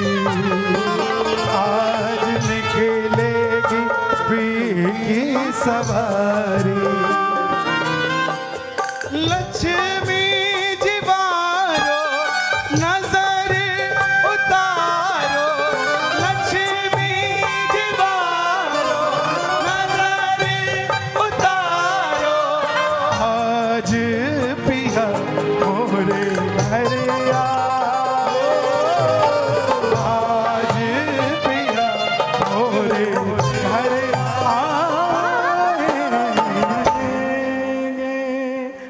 A: आज निकलेगी पी की सवारी। लक्ष्मी जीवारो नजर उतारो, लक्ष्मी जीवारो नजर उतारो, आज पिया मोरे घर आओ, आज पिया मोरे घर आएंगे।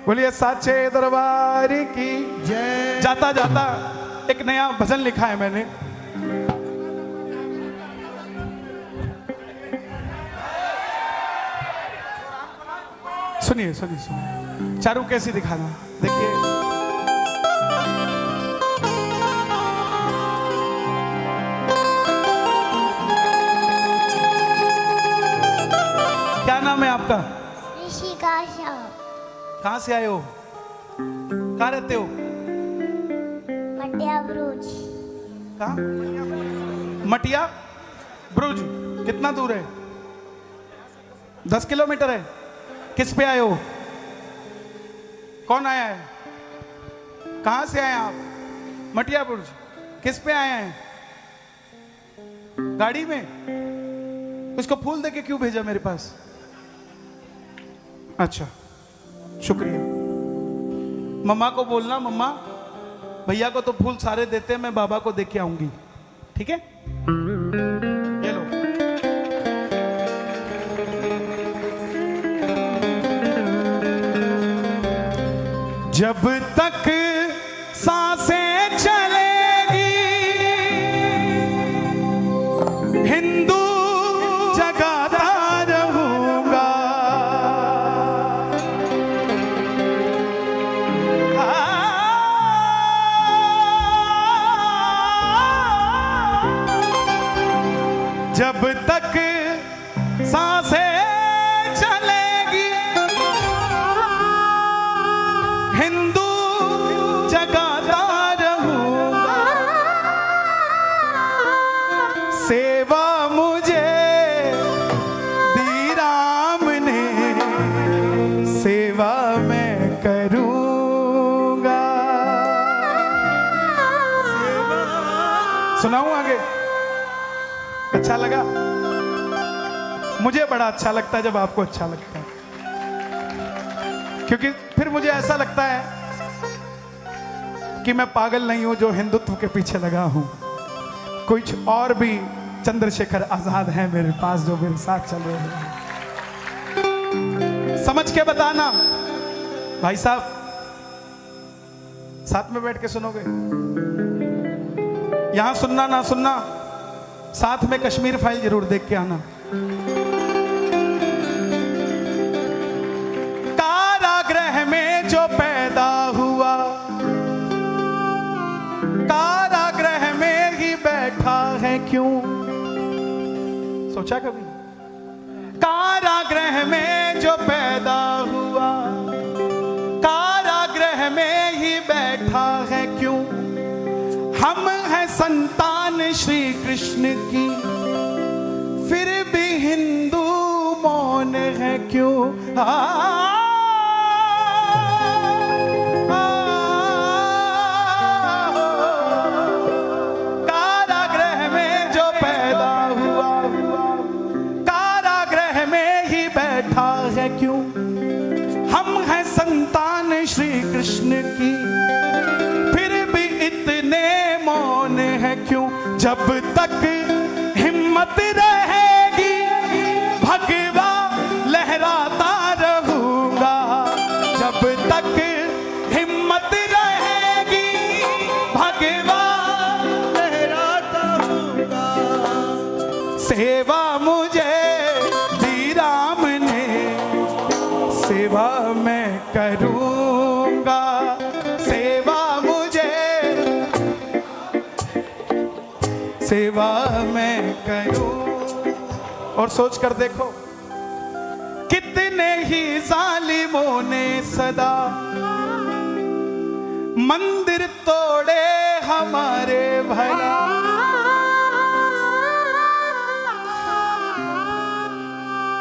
A: बोलिए साचे दरबार की
C: जय।
A: जाता जाता एक नया भजन लिखा है मैंने, सुनिए सुनिए सुनिए, चारू कैसी दिखाना, देखिए। क्या नाम है आपका?
D: ऋषिका शाह।
A: कहाँ से आए हो? कहाँ रहते हो?
D: मटिया ब्रूज।
A: कहाँ? मटिया ब्रुज। कितना दूर है? 10 किलोमीटर है। किस पे आए हो? कौन आया है? कहां से आए आप? मटिया बुर्ज। किस पे आए हैं? गाड़ी में। उसको फूल देके क्यों भेजा मेरे पास? अच्छा, शुक्रिया। मम्मा को बोलना, मम्मा भैया को तो फूल सारे देते हैं, मैं बाबा को देके आऊंगी, ठीक है? ये लो। जब तक सांसें चलेगी हिंदू जगाता रहूंगा। जब तक सांसें चलेगी हिंदू जगाता रहूंगा। सेवा मुझे दी राम ने, सेवा मैं करूंगा। सुनाऊं आगे? अच्छा लगा? मुझे बड़ा अच्छा लगता है जब आपको अच्छा लगता है, क्योंकि फिर मुझे ऐसा लगता है कि मैं पागल नहीं हूं जो हिंदुत्व के पीछे लगा हूं। कुछ और भी चंद्रशेखर आजाद हैं मेरे पास जो मेरे साथ चल रहे हैं। समझ के बताना भाई साहब, साथ में बैठ के सुनोगे? यहां सुनना ना सुनना, साथ में कश्मीर फाइल जरूर देख के आना। कारागृह में जो पैदा हुआ, कारागृह में ही बैठा है क्यों? सोचा कभी? कारागृह में जो पैदा हुआ, कारागृह में ही बैठा है क्यों? हम हैं संतान श्री कृष्ण की, फिर भी हिंदू मौन है क्यों? कारागृह में जो पैदा हुआ, कारागृह में ही बैठा है क्यों? हम हैं संतान श्री कृष्ण की, फिर भी इतने मौन है क्यों? जब तक हिम्मत रहेगी भगवा लहराता रहूंगा। जब तक हिम्मत रहेगी भगवा लहराता रहूंगा। सेवा मुझे दी राम ने, सेवा मैं करूंगा। सेवा मुझे, सेवा मैं करूं। और सोच कर देखो, कितने ही जालिमों ने सदा मंदिर तोड़े हमारे भला।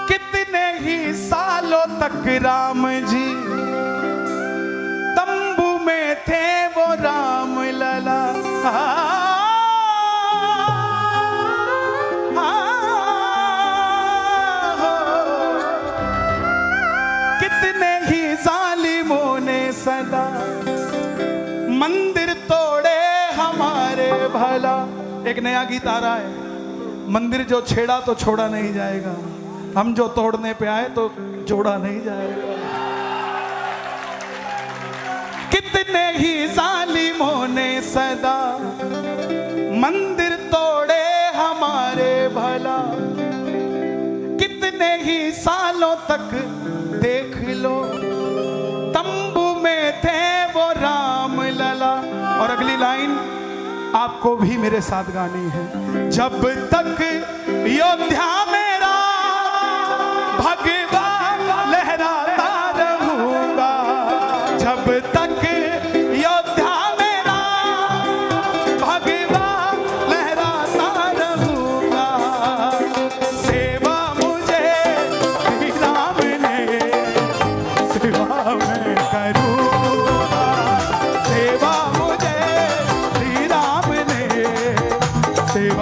A: कितने ही सालों तक राम जी तंबू में थे वो राम लला। कितने ही जालिमों ने सदा मंदिर तोड़े हमारे भला। एक नया गीत आ रहा है, मंदिर जो छेड़ा तो छोड़ा नहीं जाएगा, हम जो तोड़ने पे आए तो जोड़ा नहीं जाएगा। कितने ही जालिमों ने सदा मंदिर तोड़े हमारे भला। कितने ही सालों तक देख लो तंबू में थे वो राम लला। और अगली लाइन आपको भी मेरे साथ गानी है। जब तक योद्धा मेरा भगवा लहराता रहूंगा। जब तक योद्धा मेरा भगवा लहराता रहूंगा। सेवा मुझे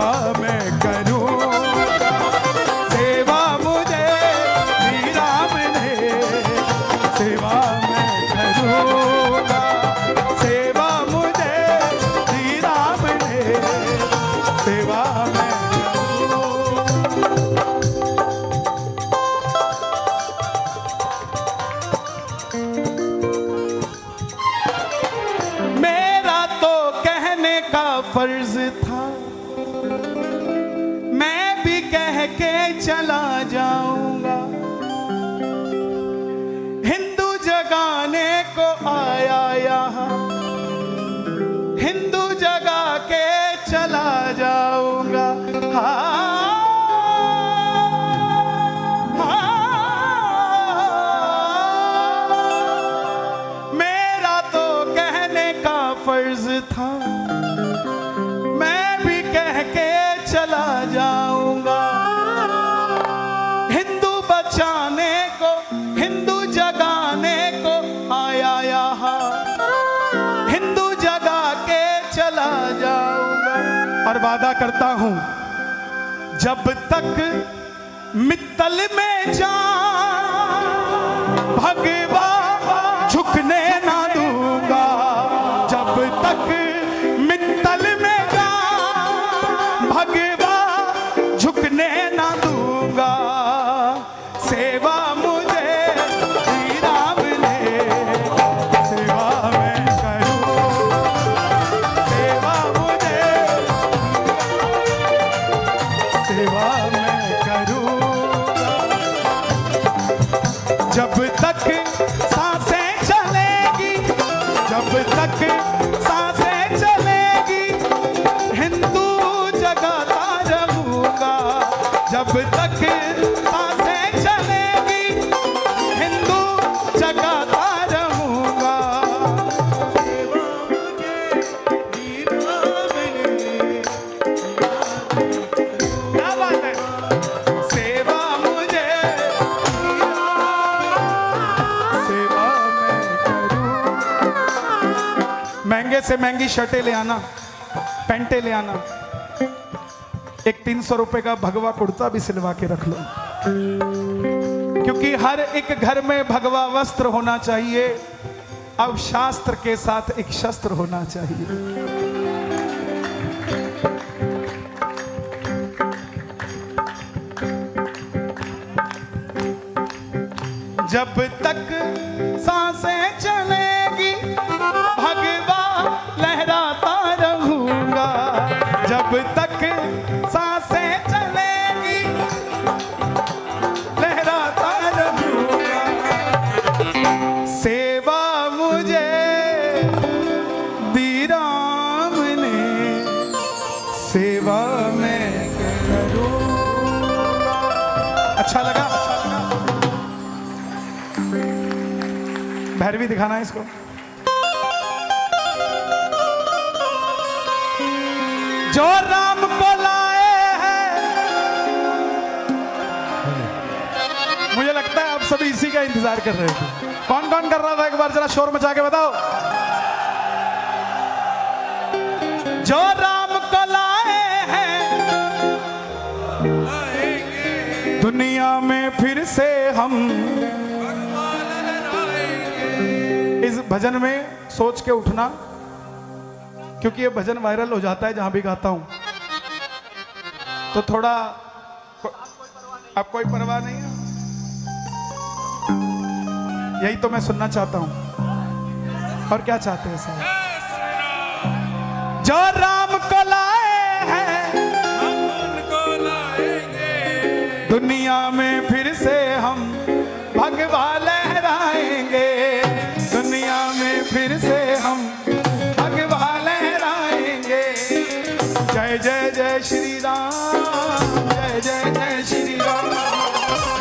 A: सेवा मैं करूँगा, सेवा मुझे श्री राम ने, सेवा मैं करूँगा, सेवा मुझे श्री राम ने, सेवा मैं फर्ज था, मैं भी कह के चला जाऊंगा, हिंदू जगाने को आया यहाँ, हिंदू जगा के चला जाऊंगा। मेरा तो कहने का फर्ज था, चला जाऊंगा, हिंदू बचाने को, हिंदू जगाने को आया यहाँ, हिंदू जगा के चला जाऊंगा। और वादा करता हूं जब तक मित्तल में जान भगवा झुकने ना दूंगा, जब तक मित्तल में भगवा झुकने ना दूंगा, सेवा मुझे श्री राम ने, सेवा मैं करूँ, सेवा मुझे, सेवा मैं करूँगा, जब तक सांसें चलेगी, जब तक सांसें चलेगी, हिंदू जगाता रहूंगा, जब तक सांसें चलेगी, हिंदू जगाता रहूंगा, सेवा मुझे श्री राम ने, क्या बात है, सेवा मुझे, सेवा मैं करूं। महंगे से महंगी शर्टें ले आना, पैंटे ले आना, एक 300 रुपए का भगवा कुर्ता भी सिलवा के रख लो, क्योंकि हर एक घर में भगवा वस्त्र होना चाहिए। अब शास्त्र के साथ एक शस्त्र होना चाहिए। जब तक सांसें चलेगी, भगवा लहराता रहूंगा, जब तक सांसें चलेगी, लहराता रहूंगा, सेवा मुझे दी राम ने, सेवा मैं करूंगा। अच्छा लगा? भैरवी दिखाना है इसको। जो राम को लाए हैं, मुझे लगता है आप सभी इसी का इंतजार कर रहे थे। कौन कौन कर रहा था, एक बार जरा शोर मचा के बताओ। जो राम को लाए हैं, दुनिया में फिर से हम इस भजन में सोच के उठना, क्योंकि ये भजन वायरल हो जाता है जहां भी गाता हूं, तो थोड़ा आप कोई परवाह नहीं है, यही तो मैं सुनना चाहता हूं। और क्या चाहते हैं साहब? जो राम को लाए हैं, हम उनको लाएंगे, दुनिया में फिर से हम भगवा लहराएंगे, दुनिया में फिर से हम भगवा लहराएंगे। जय जय जय श्री राम, जय जय जय श्री राम,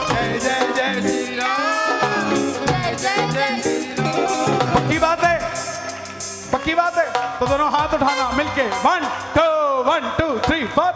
A: जय जय जय श्री राम, जय जय जय श्री राम। पक्की बात है, पक्की बात है, तो दोनों हाथ उठाना मिलके, 1 2 3 4।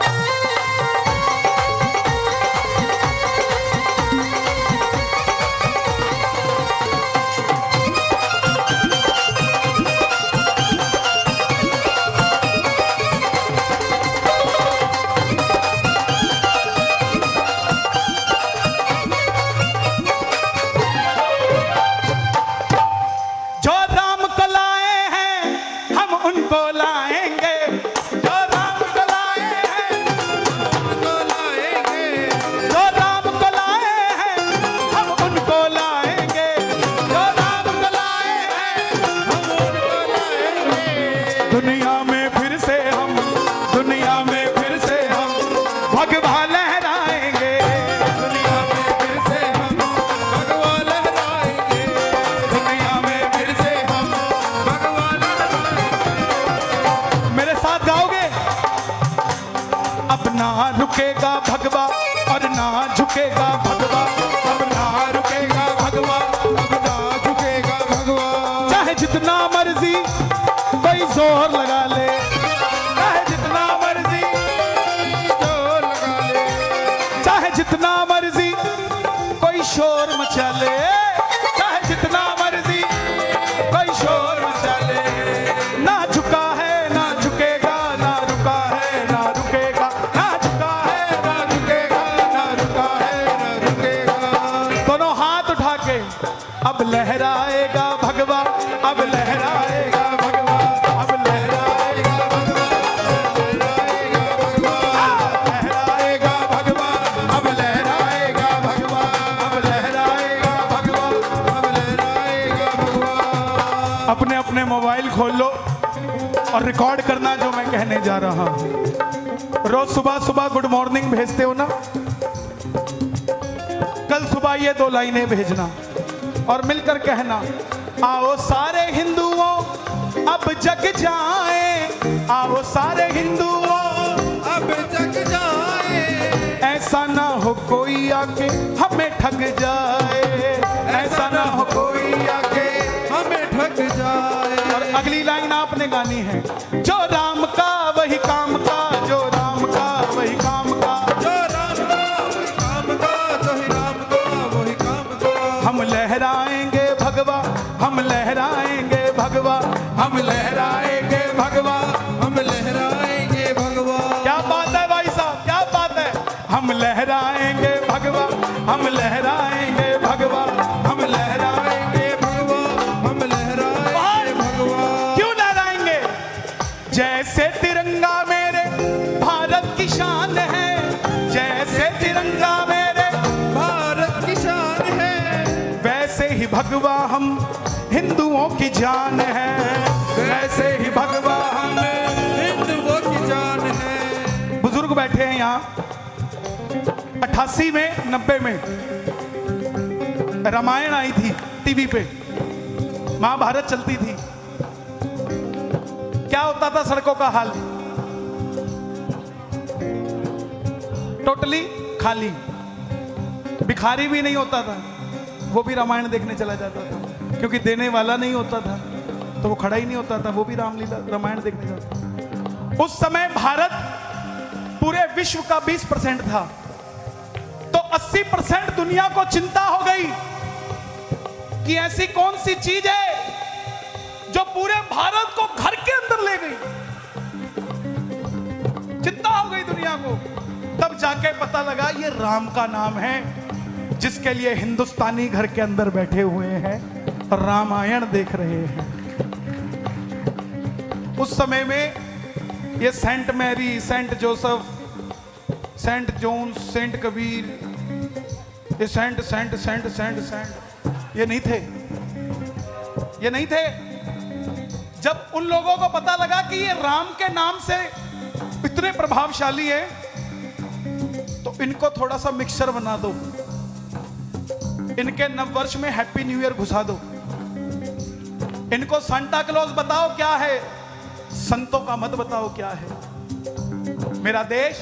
A: ना रुकेगा भगवा और ना झुकेगा भगवा, अब ना रुकेगा भगवा,
C: अब ना झुकेगा भगवा।
A: चाहे जितना मर्जी कोई जोर लगा ले, चाहे जितना मर्जी
C: जोर लगा ले,
A: चाहे जितना मर्जी कोई शोर मचा ले, चाहे जितना मर्जी कोई शोर मचा ले, ना झुका है ना झुकेगा, ना रुका है ना रुकेगा, ना झुका है ना झुकेगा, ना रुका है ना रुकेगा। दोनों हाथ उठा के अब लहराएगा भगवा, अब लहराएगा भगवा, अब लहराएगा भगवा, लहराएगा भगवा, अब लहराएगा भगवा, अब लहराएगा भगवा,
C: अब लहराएगा भगवा।
A: अपने अपने मोबाइल खोल लो और रिकॉर्ड करना जो मैं कहने जा रहा हूं। रोज सुबह सुबह गुड मॉर्निंग भेजते हो ना, कल सुबह ये 2 लाइनें भेजना और मिलकर कहना, आओ सारे हिंदुओं अब जग जाएं, आओ सारे हिंदुओं
C: अब जग जाए,
A: ऐसा ना हो कोई आके हमें ठग जाए, ऐसा ना हो कोई आके।
C: हमें ठग जाए।
A: और अगली लाइन आपने गानी है, जो राम का वही काम का, जो राम का वही काम का,
C: जो राम का वही काम का, जो ही राम का वही काम का।
A: हम लहराएंगे भगवा, हम लहराएंगे भगवा, हम लहराएंगे भगवा।
C: हम लहराएंगे भगवा।
A: क्या बात है भाई साहब, क्या बात है। हम लहराएंगे भगवा, हम लहराएंगे भगवा, हम लहराएंगे
C: भगवा, हम लहराएंगे भगवा।
A: क्यों लहराएंगे? जैसे तिरंगा मेरे भारत की शान है, जैसे तिरंगा मेरे
C: भारत की शान है,
A: वैसे ही भगवा हम हिंदुओं की जान है, वैसे ही भगवा हम।
C: हिंदुओं की जान है।
A: बुजुर्ग बैठे हैं यहाँ। 88 में 90 में रामायण आई थी टीवी पे, महाभारत चलती थी। क्या होता था सड़कों का हाल? टोटली खाली, भिखारी भी नहीं होता था, वो भी रामायण देखने चला जाता था, क्योंकि देने वाला नहीं होता था तो वो खड़ा ही नहीं होता था, वो भी रामलीला रामायण देखने जाता। उस समय भारत पूरे विश्व का 20% था, तो 80% दुनिया को चिंता हो गई कि ऐसी कौन सी चीज है जो पूरे भारत को घर के अंदर ले गई। चिंता हो गई दुनिया को। तब जाके पता लगा ये राम का नाम है, जिसके लिए हिंदुस्तानी घर के अंदर बैठे हुए हैं और रामायण देख रहे हैं। उस समय में ये saint Mary, saint Joseph, saint John, saint Kabir, ये saint saint saint saint saint ये नहीं थे, ये नहीं थे। जब उन लोगों को पता लगा कि ये राम के नाम से इतने प्रभावशाली है, तो इनको थोड़ा सा मिक्सचर बना दो, इनके नववर्ष में हैप्पी न्यू ईयर घुसा दो, इनको सांता क्लॉज बताओ क्या है, संतों का मत बताओ क्या है। मेरा देश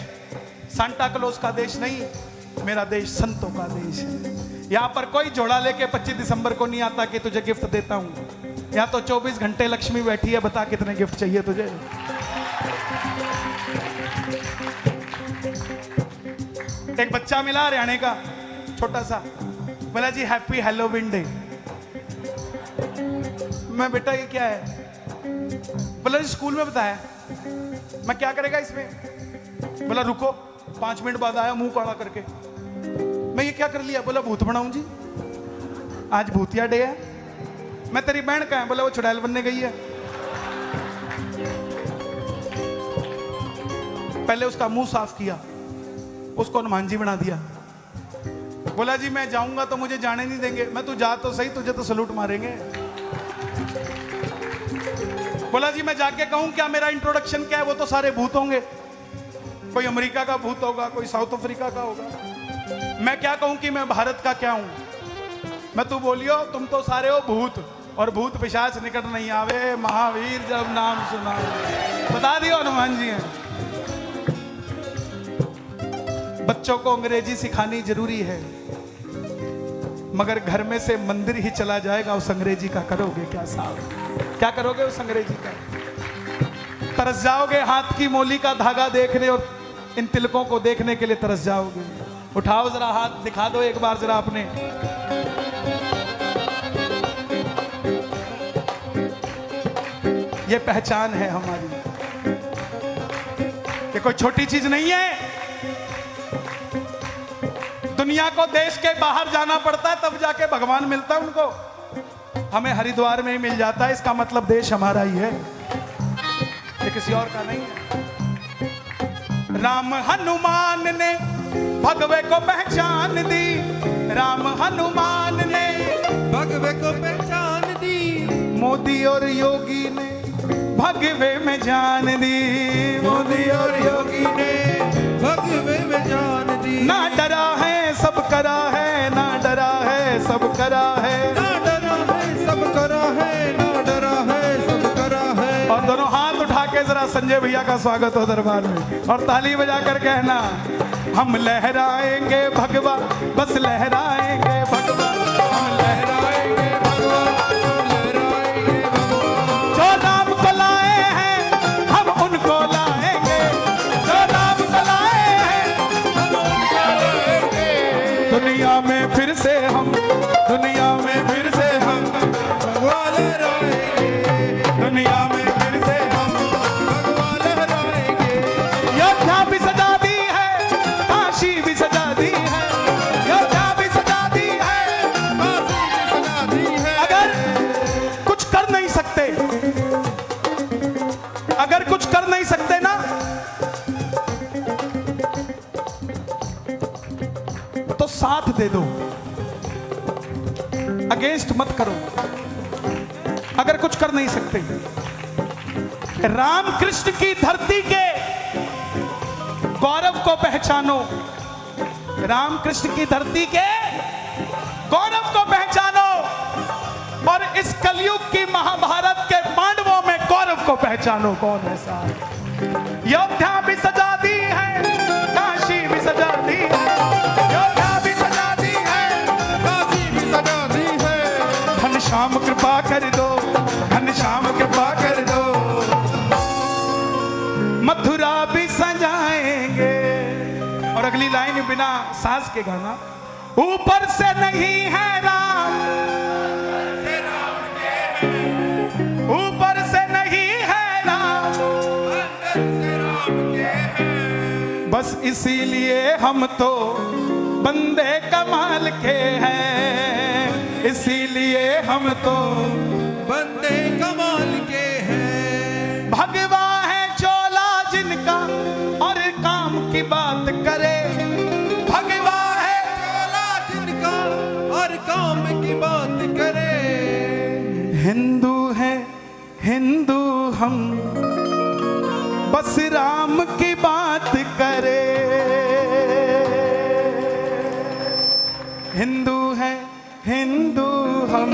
A: सांता क्लॉज का देश नहीं, मेरा देश संतों का देश है। यहां पर कोई जोड़ा लेके 25 दिसंबर को नहीं आता कि तुझे गिफ्ट देता हूं। यहां तो 24 घंटे लक्ष्मी बैठी है, बता कितने गिफ्ट चाहिए तुझे। एक बच्चा मिला हरियाणा का छोटा सा, बोला जी हैप्पी हैलोवीन डे। मैं बेटा ये क्या है? बोला जी स्कूल में बताया। मैं क्या करेगा इसमें? बोला रुको 5 मिनट बाद आया मुंह काला करके। मैं ये क्या कर लिया? बोला भूत बनाऊं जी, आज भूतिया डे है। मैं तेरी बहन का है? बोला वो चुड़ैल बनने गई है। पहले उसका मुंह साफ किया, उसको हनुमान जी बना दिया। बोला जी मैं जाऊंगा तो मुझे जाने नहीं देंगे। मैं तू जा तो सही, तुझे तो सलूट मारेंगे। बोला जी मैं जाके कहूं क्या मेरा इंट्रोडक्शन क्या है? वो तो सारे भूत होंगे, कोई अमेरिका का भूत होगा, कोई साउथ अफ्रीका का होगा। मैं क्या कहूं कि मैं भारत का क्या हूं? मैं तू बोलियो तुम तो सारे हो भूत, और भूत पिशाच निकट नहीं आवे, महावीर जब नाम सुना। बता दियो हनुमान जी हैं। बच्चों को अंग्रेजी सिखानी जरूरी है, मगर घर में से मंदिर ही चला जाएगा, उस अंग्रेजी का करोगे क्या साहब? क्या करोगे उस अंग्रेजी का? तरस जाओगे हाथ की मोली का धागा देखने और इन तिलकों को देखने के लिए तरस जाओगे। उठाओ जरा हाथ, दिखा दो एक बार जरा अपने। ये पहचान है हमारी, ये कोई छोटी चीज नहीं है। दुनिया को देश के बाहर जाना पड़ता है तब जाके भगवान मिलता है उनको, हमें हरिद्वार में ही मिल जाता है, इसका मतलब देश हमारा ही है, ये किसी और का नहीं है। राम हनुमान ने भगवे को पहचान दी, राम हनुमान ने
C: भगवे को पहचान दी,
A: मोदी और योगी ने भगवे में जान दी,
C: मोदी और योगी ने भगवे में जान दी।
A: ना डरा है सब करा है, ना डरा है सब करा है,
C: ना डरा है सब करा है, ना डरा है सब करा है।
A: और दोनों हाथ उठा के जरा संजय भैया का स्वागत हो दरबार में, और ताली बजाकर कहना हम लहराएंगे भगवा, बस लहराएंगे भगवा, हम लहराएंगे भगवा,
C: हम लहराएंगे भगवा।
A: जो राम को लाए हैं हम उनको लाएंगे, जो राम को लाए हैं
C: हम उनको लाएंगे।
A: दुनिया में फिर से हम, दुनिया में फिर से हम
C: भगवा लहराएंगे,
A: दुनिया में फिर से हम
C: भगवा लहराएंगे।
A: योद्धा भी सजा दी है, फांसी भी सजा दी है, योद्धा भी सजा दी है।
C: फांसी की सजा दी है।
A: अगर कुछ कर नहीं सकते, अगर कुछ कर नहीं सकते ना, तो साथ दे दो, अगेंस्ट मत करो। अगर कुछ कर नहीं सकते, राम कृष्ण की धरती के गौरव को पहचानो, राम कृष्ण की धरती के गौरव को पहचानो, और इस कलयुग की महाभारत के पांडवों में गौरव को पहचानो। कौन है साहब? योद्धा भी सजा दी है, काशी भी सजा दी है, योद्धा भी सजा दी है,
C: फांसी की सजा दी है।
A: घनश्याम कृपा कर दो, घनश्याम कृपा कर दो, मथुरा भी सजाएंगे। और अगली लाइन बिना साज के गाना, ऊपर से नहीं है राम, ऊपर से नहीं है राम, बस इसीलिए हम तो बंदे कमाल के हैं, इसीलिए हम तो
C: बंदे कमाल के हैं।
A: भगवा है चोला जिनका और काम की बात करे, भगवा है
C: चोला जिनका और काम की बात करे।
A: हिंदू है हिंदू हम, बस राम की बात करे, हिंदू है हिंदू हम,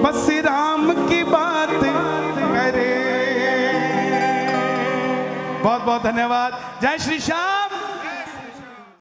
A: बस राम की बात करे। बहुत बहुत धन्यवाद। जय श्री श्याम।